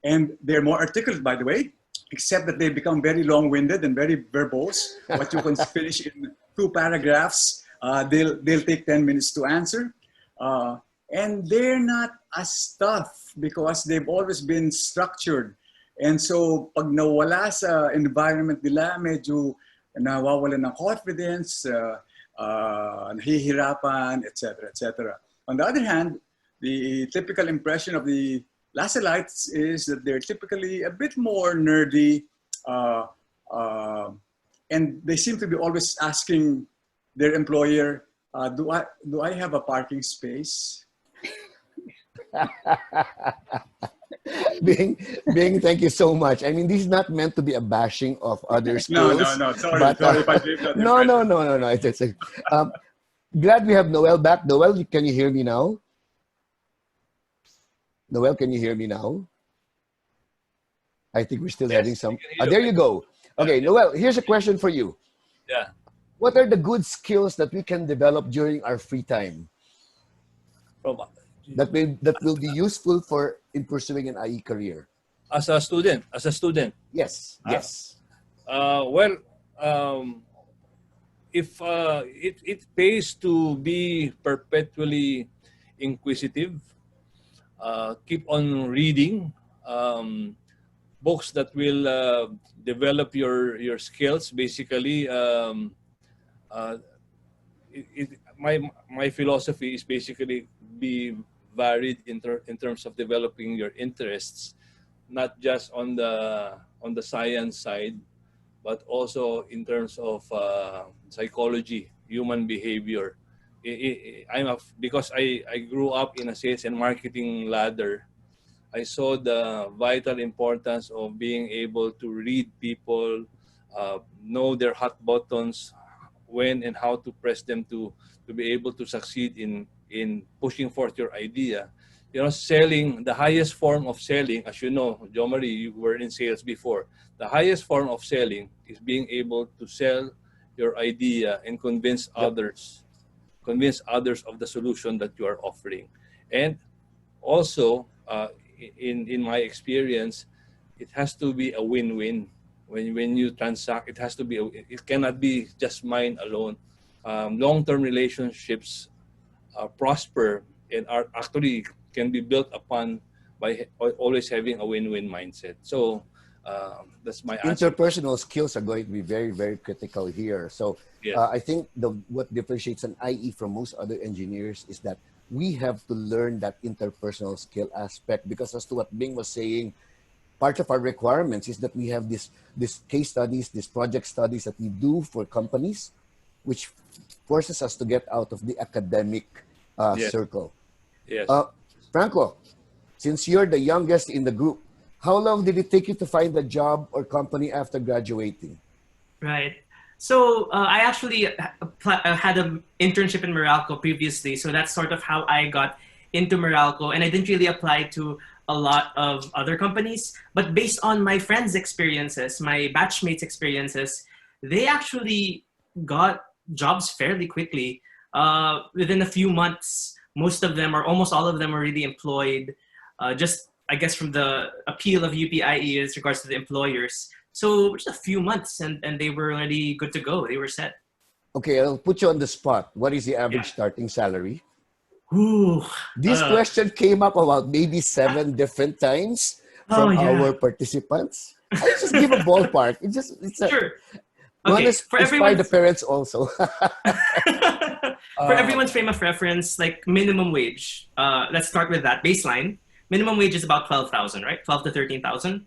and they're more articulate, by the way, except that they become very long-winded and very verbose. What you can finish in 2 paragraphs, they'll take 10 minutes to answer. And they're not as tough because they've always been structured. And so pag nawala sa environment nila, medyo nawawalan ng confidence, nahihirapan, etc., etc. On the other hand, the typical impression of the LaSallites is that they're typically a bit more nerdy, and they seem to be always asking their employer, do I have a parking space? Bing, thank you so much. I mean, this is not meant to be a bashing of other schools. No. Sorry, but, sorry if I gave that no. impression. It's glad we have Noel back. Noel, can you hear me now? Noel, can you hear me now? I think we're still having some. There you go. Okay, Noel, here's a question for you. Yeah. What are the good skills that we can develop during our free time that will be useful in pursuing an IE career? As a student. Yes. Well, if it pays to be perpetually inquisitive, keep on reading books that will develop your skills. Basically, my philosophy is basically be varied in terms of developing your interests, not just on the science side, but also in terms of psychology, human behavior. Because I grew up in a sales and marketing ladder, I saw the vital importance of being able to read people, know their hot buttons, when and how to press them to be able to succeed in pushing forth your idea. You know, selling, the highest form of selling, as you know, Jo Marie, you were in sales before. The highest form of selling is being able to sell your idea and convince others of the solution that you are offering. And also, in my experience, it has to be a win-win. When you transact, it cannot be just mine alone. Long-term relationships prosper and are actually can be built upon by always having a win-win mindset. So that's my answer. Interpersonal skills are going to be very, very critical here. So Yes. I think what differentiates an IE from most other engineers is that we have to learn that interpersonal skill aspect, because as to what Bing was saying, part of our requirements is that we have this case studies, these project studies that we do for companies, which forces us to get out of the academic Yes. circle. Yes. Franco, since you're the youngest in the group, how long did it take you to find a job or company after graduating? Right. So I actually had an internship in Meralco previously. So that's sort of how I got into Meralco. And I didn't really apply to a lot of other companies. But based on my friends' experiences, my batchmates' experiences, they actually got jobs fairly quickly. Within a few months, most of them or almost all of them were really employed. Just I guess from the appeal of UP IE is regards to the employers. So just a few months and they were already good to go. They were set. Okay, I'll put you on the spot. What is the average starting salary? Ooh, This question came up about maybe 7 different times from our participants. I just give a ballpark. It's a, sure. We want to For inspire the parents also. For everyone's frame of reference, like minimum wage. Let's start with that baseline. Minimum wage is about 12,000, right? 12 to 13,000.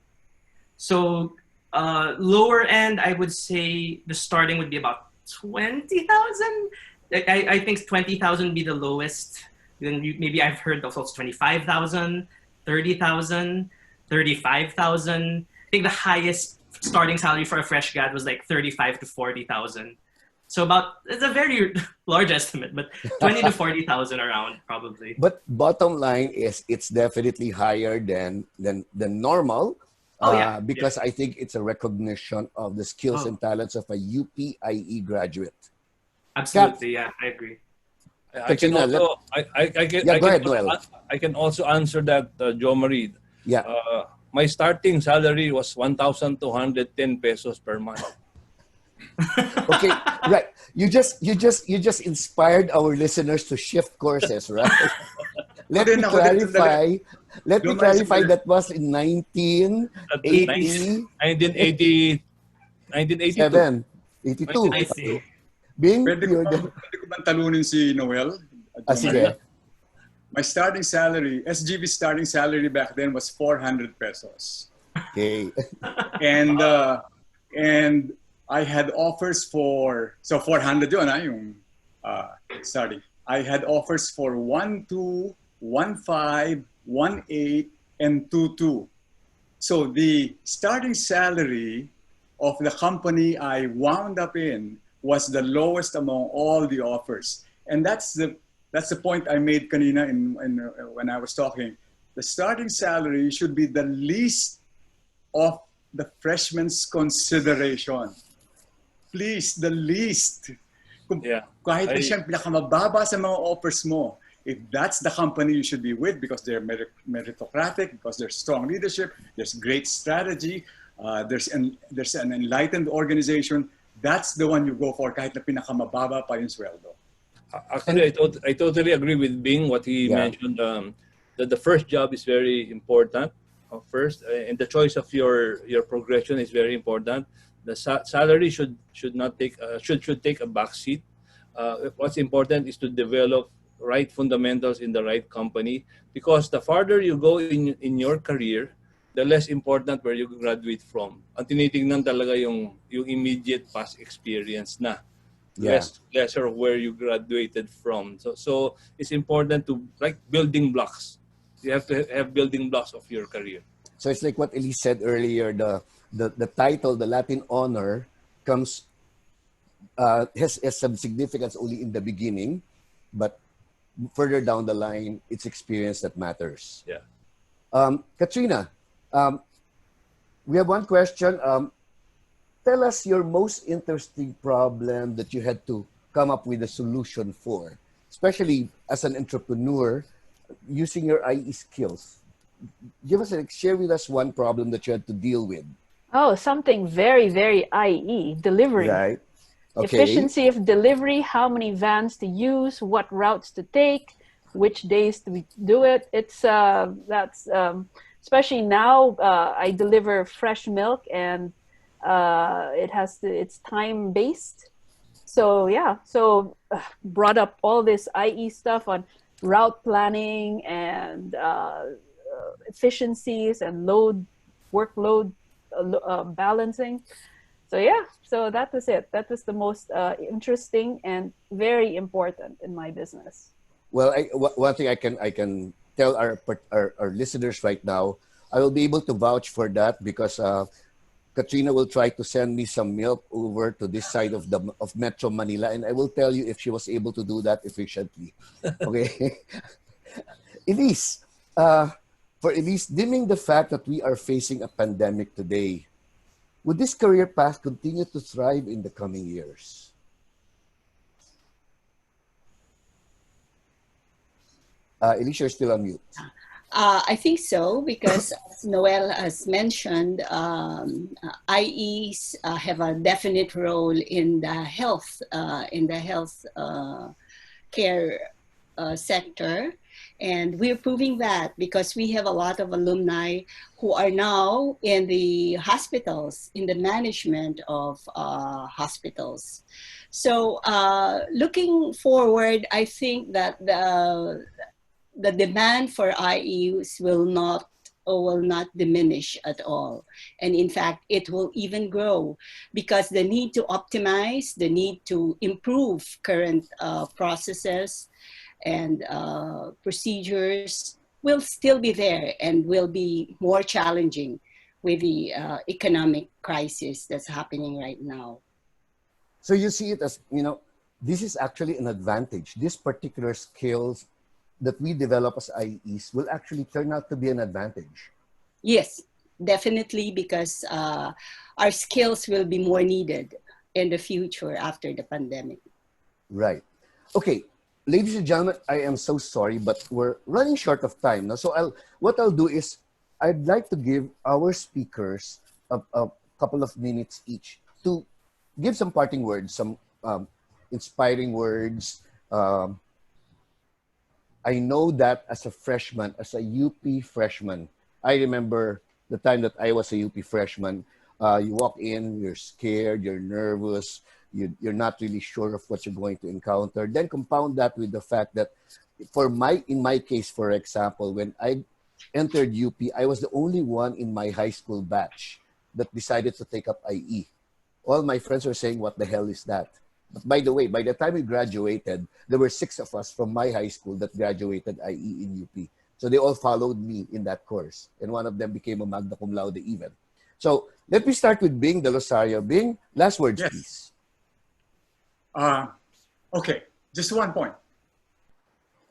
So lower end, I would say the starting would be about 20,000. I think 20,000 would be the lowest. Then maybe I've heard of also 25,000, 30,000, 35,000. I think the highest starting salary for a fresh grad was like 35 to 40,000. So it's a very large estimate, but 20 to 40,000 around probably. But bottom line is it's definitely higher than normal. Because I think it's a recognition of the skills and talents of a UP IE graduate. Absolutely, I agree. I can also I can also answer that, Jo Marie. Yeah. My starting salary was 1,210 pesos per month. Okay, right. You just inspired our listeners to shift courses, right? Let me clarify that was in 1982. 1982. I see. Pwede ko bang talunin si Noel? Sige. My starting salary, SGB starting salary back then was 400 pesos. Okay. And I had offers for 400 yun yung starting. I had offers for 1.2, 1.5, 1.8 and 2.2. So the starting salary of the company I wound up in was the lowest among all the offers. And that's the point I made kanina when I was talking. The starting salary should be the least of the freshman's consideration. Please, the least. Kahit na siyang pinakamababa sa mga offers mo, if that's the company you should be with because they're meritocratic, because there's strong leadership, there's great strategy, there's an enlightened organization, that's the one you go for kahit na pinakamababa pa yung sweldo. Actually, I totally agree with Bing, what he mentioned, that the first job is very important first, and the choice of your progression is very important. The salary should take a back seat. What's important is to develop right fundamentals in the right company, because the farther you go in your career, the less important where you graduate from. Ang tinitingnan talaga yung immediate past experience na. Lesser of where you graduated from. So it's important to, like, building blocks. You have to have building blocks of your career. So it's like what Elise said earlier, the title, the Latin honor comes, has some significance only in the beginning, but further down the line, it's experience that matters. Yeah. Katrina, we have one question. Tell us your most interesting problem that you had to come up with a solution for, especially as an entrepreneur using your IE skills. Share with us one problem that you had to deal with. Oh, something very, very IE, delivery. Right. Okay. Efficiency of delivery, how many vans to use, what routes to take, which days to do it. It's especially now I deliver fresh milk and it's time based. So brought up all this IE stuff on route planning and efficiencies and workload balancing. So that was it. That was the most interesting and very important in my business. Well, one thing I can tell our listeners right now, I will be able to vouch for that because Katrina will try to send me some milk over to this side of Metro Manila, and I will tell you if she was able to do that efficiently. Okay. Elise, for Elise, dimming the fact that we are facing a pandemic today, would this career path continue to thrive in the coming years? Elise, you're still on mute. I think so because, as Noel has mentioned, IEs have a definite role in the health care sector, and we're proving that because we have a lot of alumni who are now in the hospitals, in the management of hospitals. So, looking forward, I think that the demand for IEs will not diminish at all. And in fact, it will even grow because the need to optimize, the need to improve current processes and procedures will still be there and will be more challenging with the economic crisis that's happening right now. So you see it as, this is actually an advantage. This particular skills that we develop as IEs will actually turn out to be an advantage. Yes, definitely, because our skills will be more needed in the future after the pandemic. Right. Okay, ladies and gentlemen, I am so sorry, but we're running short of time now. So what I'll do is I'd like to give our speakers a couple of minutes each to give some parting words, some inspiring words. I know that as a freshman, as a UP freshman, I remember the time that I was a UP freshman. You walk in, you're scared, you're nervous, you're not really sure of what you're going to encounter. Then compound that with the fact that in my case, for example, when I entered UP, I was the only one in my high school batch that decided to take up IE. All my friends were saying, what the hell is that? But by the way, by the time we graduated, there were 6 of us from my high school that graduated IE in UP. So they all followed me in that course. And one of them became a magna cum laude even. So let me start with Bing Del Rosario. Bing, last words, Yes. please. Okay, just one point.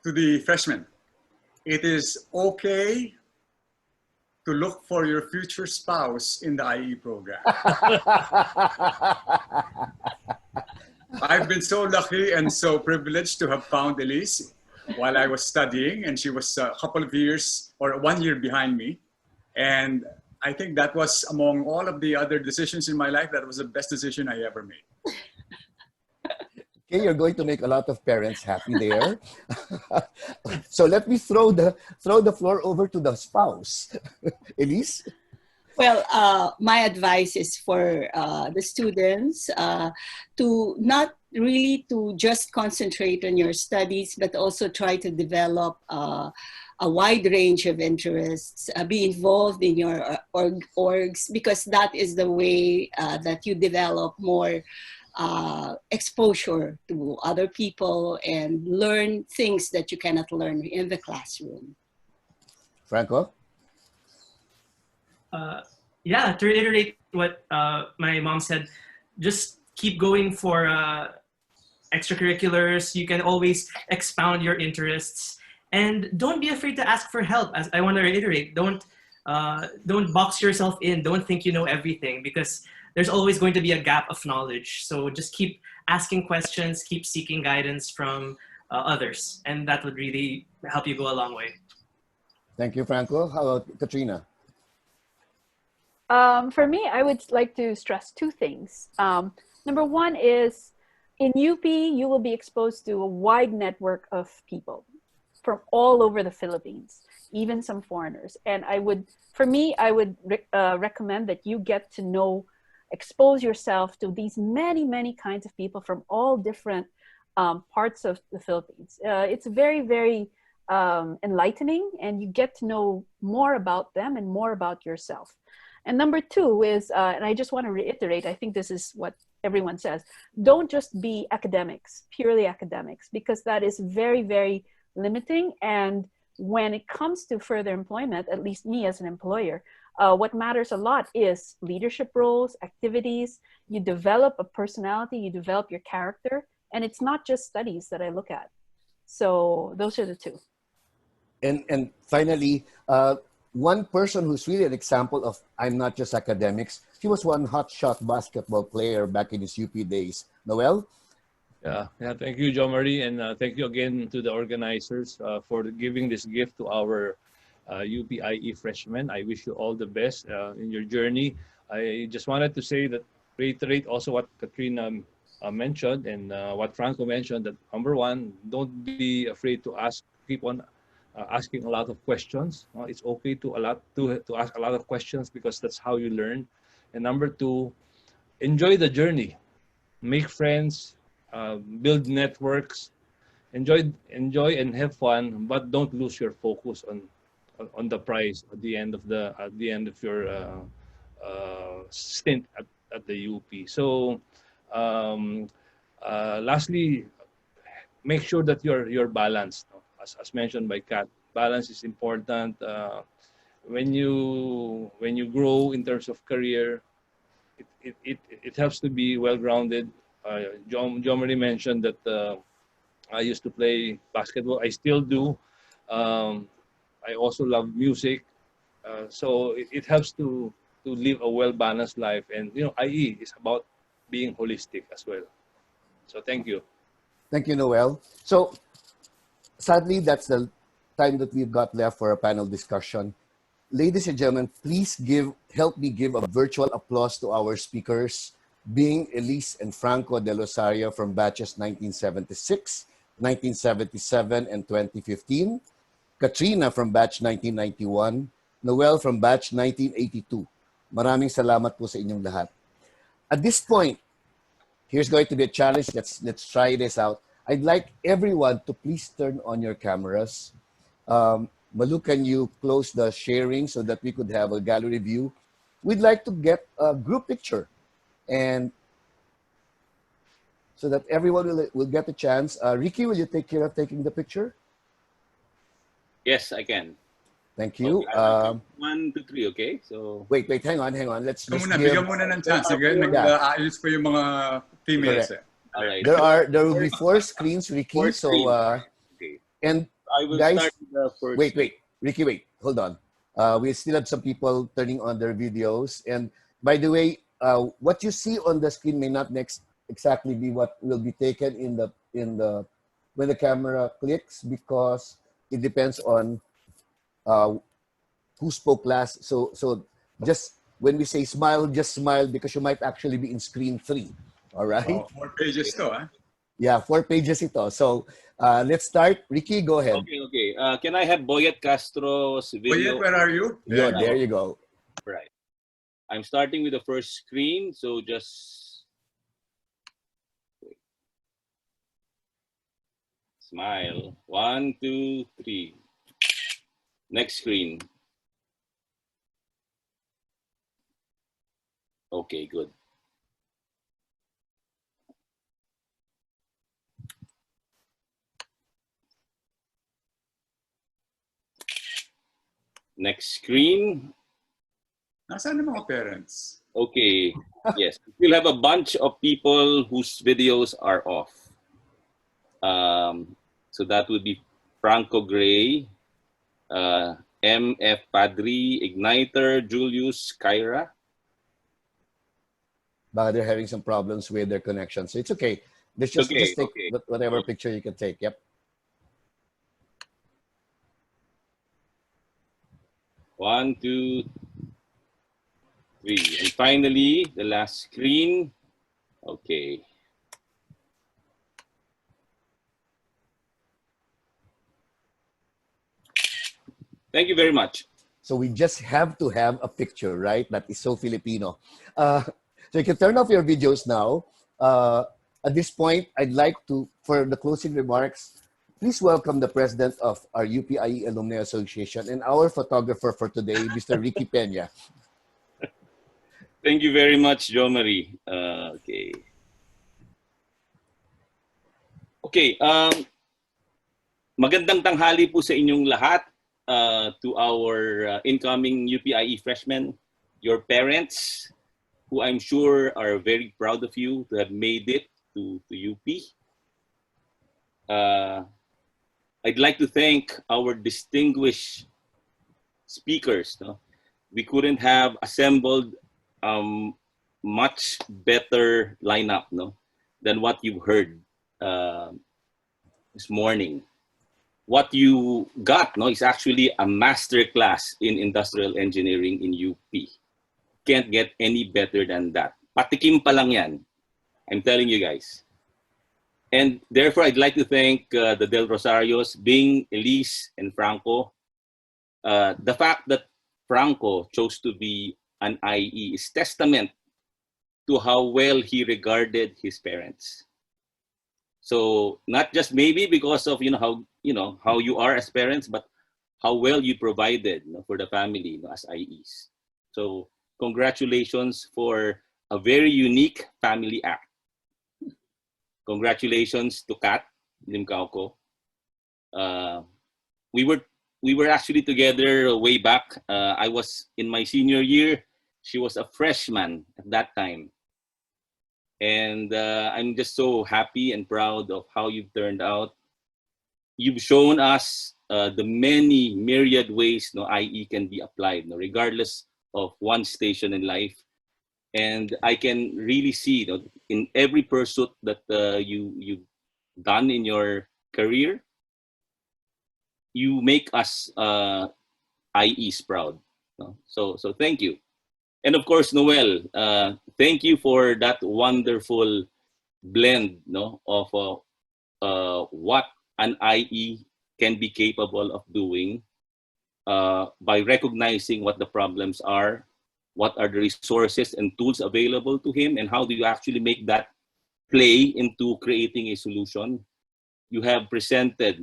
To the freshmen, it is okay to look for your future spouse in the IE program. I've been so lucky and so privileged to have found Elise while I was studying, and she was a couple of years or 1 year behind me. And I think that was, among all of the other decisions in my life, that was the best decision I ever made. Okay, you're going to make a lot of parents happy there. So let me throw the floor over to the spouse. Elise? Well, my advice is for the students to not really to just concentrate on your studies, but also try to develop a wide range of interests, be involved in your orgs, because that is the way that you develop more exposure to other people and learn things that you cannot learn in the classroom. Franco? Yeah, to reiterate what my mom said, just keep going for extracurriculars. You can always expound your interests, and don't be afraid to ask for help. As I want to reiterate, don't box yourself in. Don't think you know everything, because there's always going to be a gap of knowledge. So just keep asking questions, keep seeking guidance from others, and that would really help you go a long way. Thank you, Franco. How about Katrina? For me, I would like to stress 2 things. Number 1 is in UP, you will be exposed to a wide network of people from all over the Philippines, even some foreigners. And I would recommend that you get to expose yourself to these many, many kinds of people from all different parts of the Philippines. It's very, very enlightening, and you get to know more about them and more about yourself. And number 2 is, and I just want to reiterate, I think this is what everyone says, don't just be academics, purely academics, because that is very, very limiting. And when it comes to further employment, at least me as an employer, what matters a lot is leadership roles, activities. You develop a personality, you develop your character, and it's not just studies that I look at. So those are the 2. And finally, one person who's really an example of I'm not just academics, he was one hotshot basketball player back in his UP days. Noel? Yeah, thank you, Jo Marie, and thank you again to the organizers for giving this gift to our UP IE freshmen. I wish you all the best in your journey. I just wanted to say that, reiterate also what Katrina mentioned and what Franco mentioned, that number one, don't be afraid to ask, keep on asking a lot of questions. It's okay to ask a lot of questions because that's how you learn. And number two, enjoy the journey, make friends, build networks, enjoy and have fun, but don't lose your focus on the prize at the end of your stint at the UP. So, lastly, make sure that you're balanced. No? As mentioned by Kat, balance is important. When you grow in terms of career, it helps to be well grounded. John already mentioned that I used to play basketball. I still do. I also love music. So it helps to live a well balanced life. And IE is about being holistic as well. So thank you. Thank you, Noel. So sadly, that's the time that we've got left for a panel discussion. Ladies and gentlemen, please help me give a virtual applause to our speakers, being Elise and Franco Del Rosario from batches 1976, 1977, and 2015, Katrina from batch 1991, Noel from batch 1982. Maraming salamat po sa inyong lahat. At this point, here's going to be a challenge. Let's try this out. I'd like everyone to please turn on your cameras. Malu, can you close the sharing so that we could have a gallery view? We'd like to get a group picture, and so that everyone will get a chance. Ricky, will you take care of taking the picture? Yes, I can. Thank you. Okay, 1, 2, 3, okay? So Wait, hang on. Let's just Bigyan muna ng chance. Nag-aayos pa yung mga females. all right. There will be 4 screens, Ricky. Four So screens. Okay. and I will guys, start with the first. wait, Ricky, wait, hold on. We still have some people turning on their videos. And by the way, what you see on the screen may not exactly be what will be taken when the camera clicks, because it depends on who spoke last. So just when we say smile, just smile, because you might actually be in screen 3. All right. Oh, 4 pages to, huh? Yeah, 4 pages ito. So let's start. Ricky, go ahead. Okay. Can I have Boyet Castro's video? Boyet, where are you? There you go. Right. I'm starting with the first screen, so just wait. Smile. 1, 2, 3. Next screen. Okay, good. Next screen. Nasaan ang mga parents? Okay, yes. We'll have a bunch of people whose videos are off. So that would be Franco Gray, MF Padri, Igniter, Julius, Kyra. But they're having some problems with their connection. So it's okay. Just take whatever picture you can take. Yep. 1, 2, 3. And finally, the last screen. Okay. Thank you very much. So we just have to have a picture, right? That is so Filipino. So you can turn off your videos now. At this point, I'd like to, for the closing remarks, please welcome the president of our UP IE Alumni Association and our photographer for today, Mr. Ricky Peña. Thank you very much, Jo Marie. Okay. Okay. Magandang tanghali po sa inyong lahat, to our incoming UP IE freshmen, your parents, who I'm sure are very proud of you to have made it to UP. I'd like to thank our distinguished speakers. No? We couldn't have assembled much better lineup, no, than what you've heard this morning. what you got, no, is actually a master class in industrial engineering in UP. Can't get any better than that. Patikim pa lang yan. I'm telling you guys. And therefore, I'd like to thank the Del Rosarios, Bing, Elise, and Franco. The fact that Franco chose to be an IE is testament to how well he regarded his parents. So not just maybe because of how you are as parents, but how well you provided for the family as IEs. So congratulations for a very unique family act. Congratulations to Kat Lim. We were actually together way back. I was in my senior year. She was a freshman at that time. And I'm just so happy and proud of how you've turned out. You've shown us the many myriad ways IE can be applied, regardless of one station in life. And I can really see in every pursuit that you've done in your career, you make us IEs proud. So thank you. And of course, Noel, thank you for that wonderful blend of what an IE can be capable of doing by recognizing what the problems are, what are the resources and tools available to him, and how do you actually make that play into creating a solution. You have presented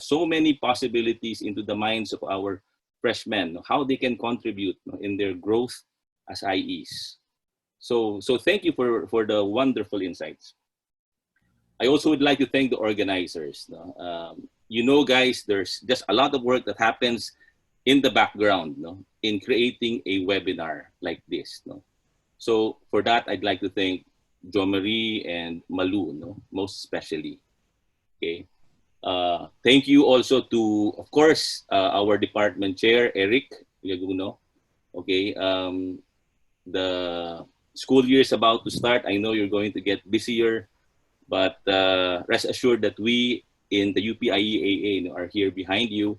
so many possibilities into the minds of our freshmen, how they can contribute in their growth as IEs. So thank you for the wonderful insights. I also would like to thank the organizers. Guys, there's just a lot of work that happens in the background in creating a webinar like this. So for that, I'd like to thank Jo Marie and Malu, most especially. Okay. Thank you also to, of course, our department chair, Eric Yaguno. Okay. The school year is about to start. I know you're going to get busier, but rest assured that we in the UP IE AA are here behind you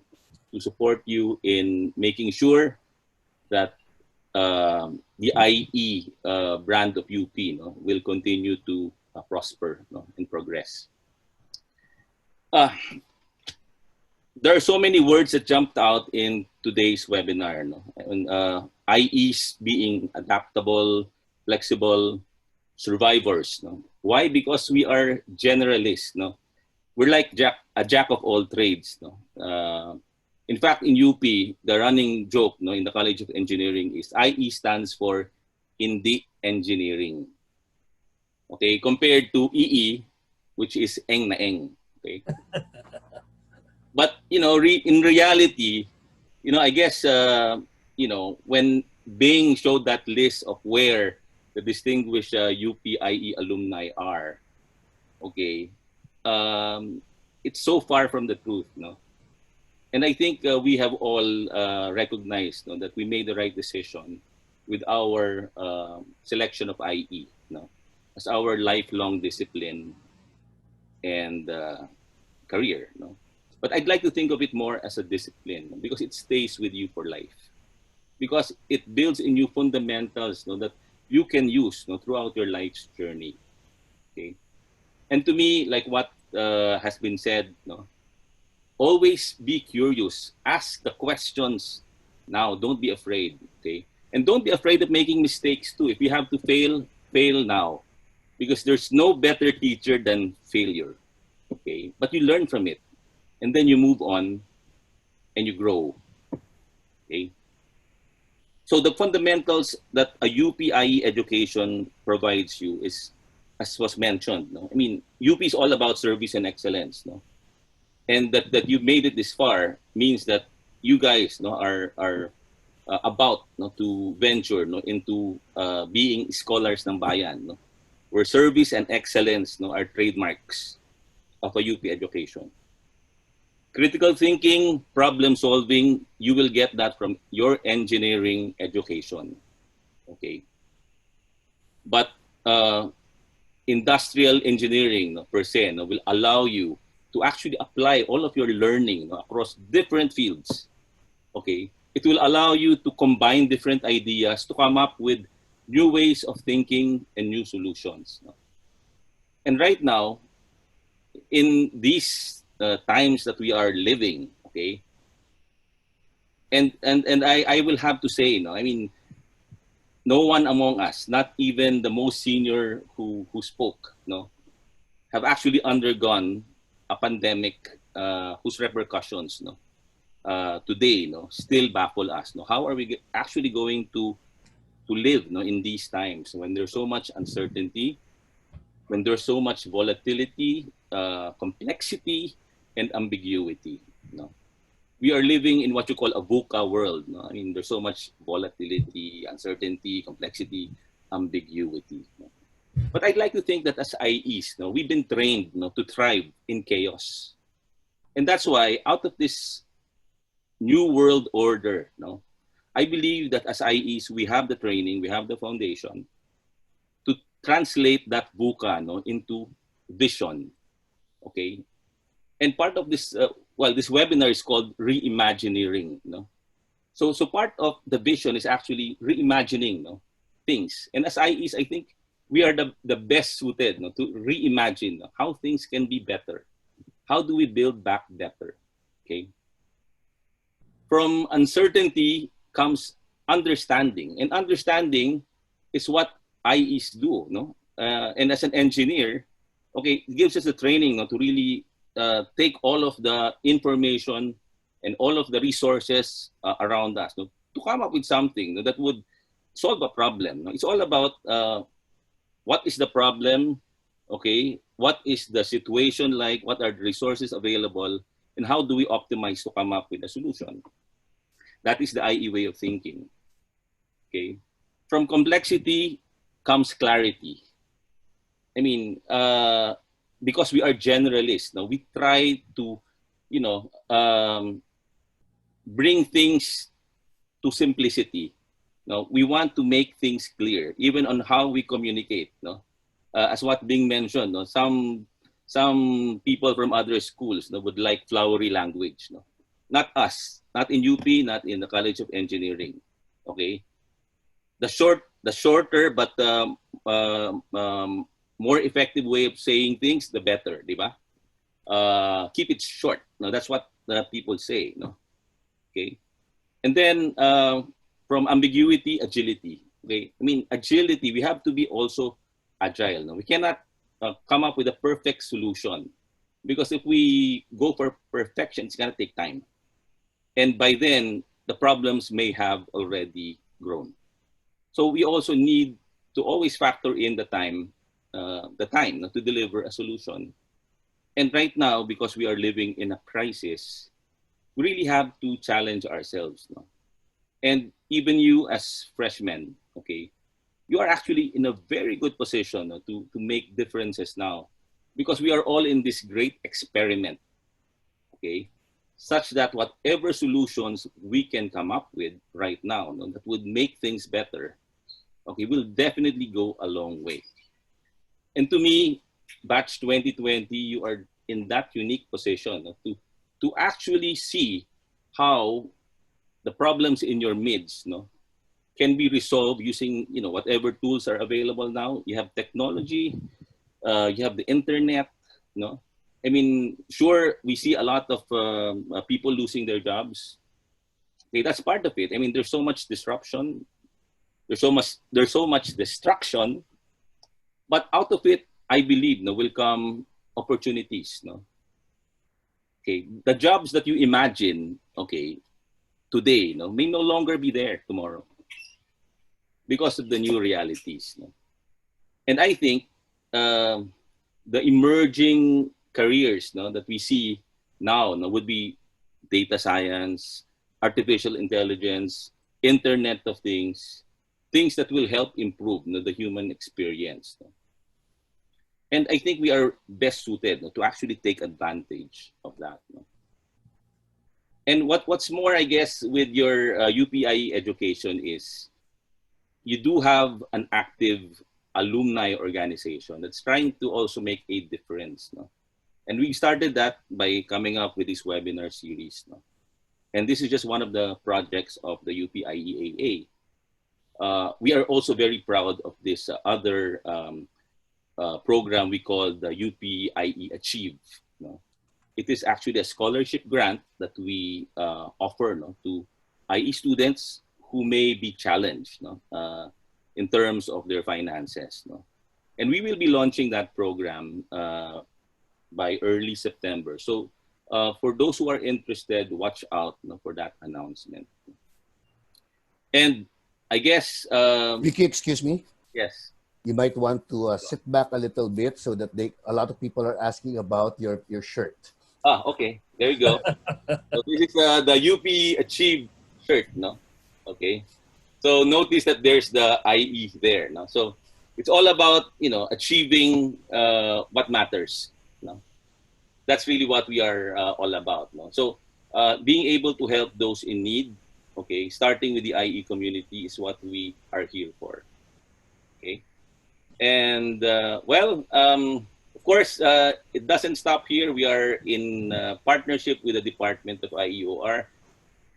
to support you in making sure that the IE brand of UP will continue to prosper and progress. There are so many words that jumped out in today's webinar. IEs being adaptable, flexible, survivors. Why? Because we are generalists. We're like a jack of all trades. In fact, in UP, the running joke in the College of Engineering is IE stands for Hindi Engineering. Okay, compared to EE, which is Eng na Eng. Okay. But in reality, I guess when Bing showed that list of where the distinguished UP IE alumni are, okay, it's so far from the truth, And I think we have all recognized that we made the right decision with our selection of IE, as our lifelong discipline and career. But I'd like to think of it more as a discipline because it stays with you for life. Because it builds in you fundamentals that you can use throughout your life's journey. Okay, and to me, like what has been said, always be curious. Ask the questions now. Don't be afraid. Okay, and don't be afraid of making mistakes too. If you have to fail, fail now, because there's no better teacher than failure. Okay, but you learn from it, and then you move on, and you grow. Okay. So the fundamentals that a UP IE education provides you is, as was mentioned, I mean, UP is all about service and excellence, and that you made it this far means that you guys are about to venture into being scholars ng bayan, where service and excellence are trademarks of a UP education. Critical thinking, problem solving, you will get that from your engineering education. Okay. But industrial engineering per se will allow you to actually apply all of your learning across different fields, okay, it will allow you to combine different ideas to come up with new ways of thinking and new solutions. And right now, in these times that we are living, okay, and I will have to say, I mean, no one among us, not even the most senior who spoke, have actually undergone a pandemic whose repercussions, today, still baffle us. How are we actually going to live, in these times when there's so much uncertainty, when there's so much volatility, complexity, and ambiguity? We are living in what you call a VUCA world. I mean, there's so much volatility, uncertainty, complexity, ambiguity. But I'd like to think that as IEs, we've been trained to thrive in chaos. And that's why out of this new world order, I believe that as IEs, we have the training, we have the foundation to translate that VUCA into vision, okay? And part of this, this webinar is called Reimagineering. So part of the vision is actually reimagining things. And as IEs, I think we are the best suited to reimagine how things can be better. How do we build back better? Okay. From uncertainty comes understanding, and understanding is what IEs do. And as an engineer, okay, it gives us the training to really take all of the information and all of the resources around us to come up with something that would solve a problem. It's all about what is the problem, okay? What is the situation like? What are the resources available? And how do we optimize to come up with a solution? That is the IE way of thinking, okay? From complexity comes clarity. I mean, because we are generalists, we try to, bring things to simplicity. We want to make things clear, even on how we communicate. As what being mentioned, some people from other schools would like flowery language. Not us, not in UP, not in the College of Engineering. Okay, the shorter but more effective way of saying things, the better, di ba? Keep it short. That's what people say. Okay, and then from ambiguity, agility. Okay, I mean agility. We have to be also agile. We cannot come up with a perfect solution, because if we go for perfection, it's gonna take time, and by then the problems may have already grown. So we also need to always factor in the time to deliver a solution. And right now, because we are living in a crisis, we really have to challenge ourselves. And even you as freshmen, okay, you are actually in a very good position to make differences now, because we are all in this great experiment, okay, such that whatever solutions we can come up with right now that would make things better, okay, will definitely go a long way. And to me, batch 2020, you are in that unique position to actually see how the problems in your midst can be resolved using whatever tools are available now. You have technology, you have the internet. I mean, sure, we see a lot of people losing their jobs. Okay, that's part of it. I mean, there's so much disruption, there's so much destruction, but out of it, I believe will come opportunities. Okay, the jobs that you imagine, okay, today, may no longer be there tomorrow because of the new realities. And I think the emerging careers that we see now would be data science, artificial intelligence, Internet of Things, things that will help improve the human experience. And I think we are best suited to actually take advantage of that. And what's more, I guess, with your UPIE education is you do have an active alumni organization that's trying to also make a difference. And we started that by coming up with this webinar series. No? And this is just one of the projects of the UP IE AA. We are also very proud of this other program we call the UP IE Achieve. No? It is actually a scholarship grant that we offer, no, to IE students who may be challenged, no, in terms of their finances. No? And we will be launching that program by early September. So for those who are interested, watch out, no, for that announcement. And I guess... Ricky, excuse me? Yes. You might want to sit back a little bit so that a lot of people are asking about your shirt. Ah, okay. There you go. So this is the UP Achieve shirt, no? Okay. So notice that there's the IE there, no? So it's all about, you know, achieving what matters, no? That's really what we are all about, no? So being able to help those in need, okay, starting with the IE community is what we are here for, okay? And well, of course, it doesn't stop here. We are in partnership with the Department of IEOR.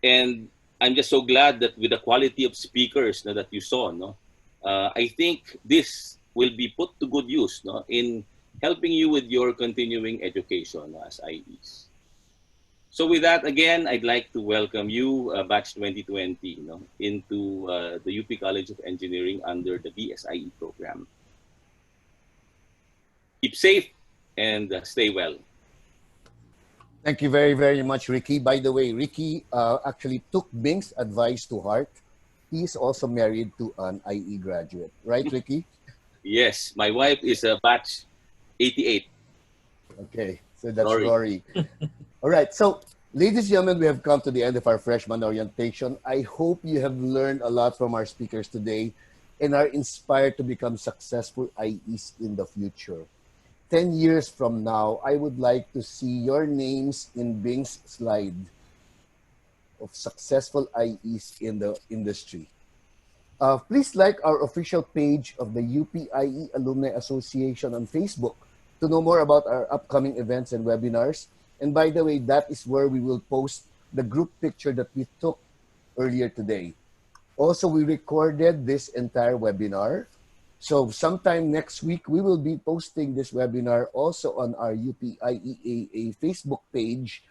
And I'm just so glad that with the quality of speakers, no, that you saw, no, I think this will be put to good use, no, in helping you with your continuing education as IEs. So with that, again, I'd like to welcome you, Batch 2020, no, into the UP College of Engineering under the BSIE program. Keep safe and stay well. Thank you very, very much, Ricky. By the way, Ricky actually took Bing's advice to heart. He's also married to an IE graduate. Right, Ricky? Yes, my wife is a batch 88. Okay, so that's Rory. All right, so ladies and gentlemen, we have come to the end of our freshman orientation. I hope you have learned a lot from our speakers today and are inspired to become successful IEs in the future. 10 years from now, I would like to see your names in Bing's slide of successful IEs in the industry. Please like our official page of the UP IE Alumni Association on Facebook to know more about our upcoming events and webinars. And by the way, that is where we will post the group picture that we took earlier today. Also, we recorded this entire webinar. So sometime next week, we will be posting this webinar also on our UP IEAA Facebook page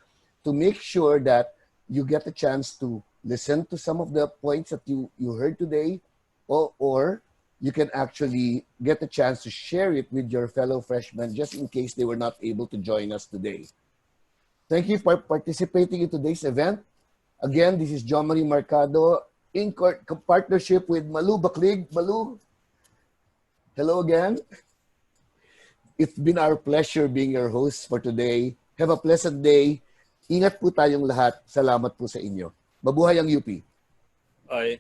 to make sure that you get a chance to listen to some of the points that you heard today, or you can actually get a chance to share it with your fellow freshmen just in case they were not able to join us today. Thank you for participating in today's event. Again, this is John Marie Marcado in partnership with Malu Baklig. Malu, hello again. It's been our pleasure being your host for today. Have a pleasant day. Ingat po tayong lahat. Salamat po sa inyo. Mabuhay ang UP. Bye.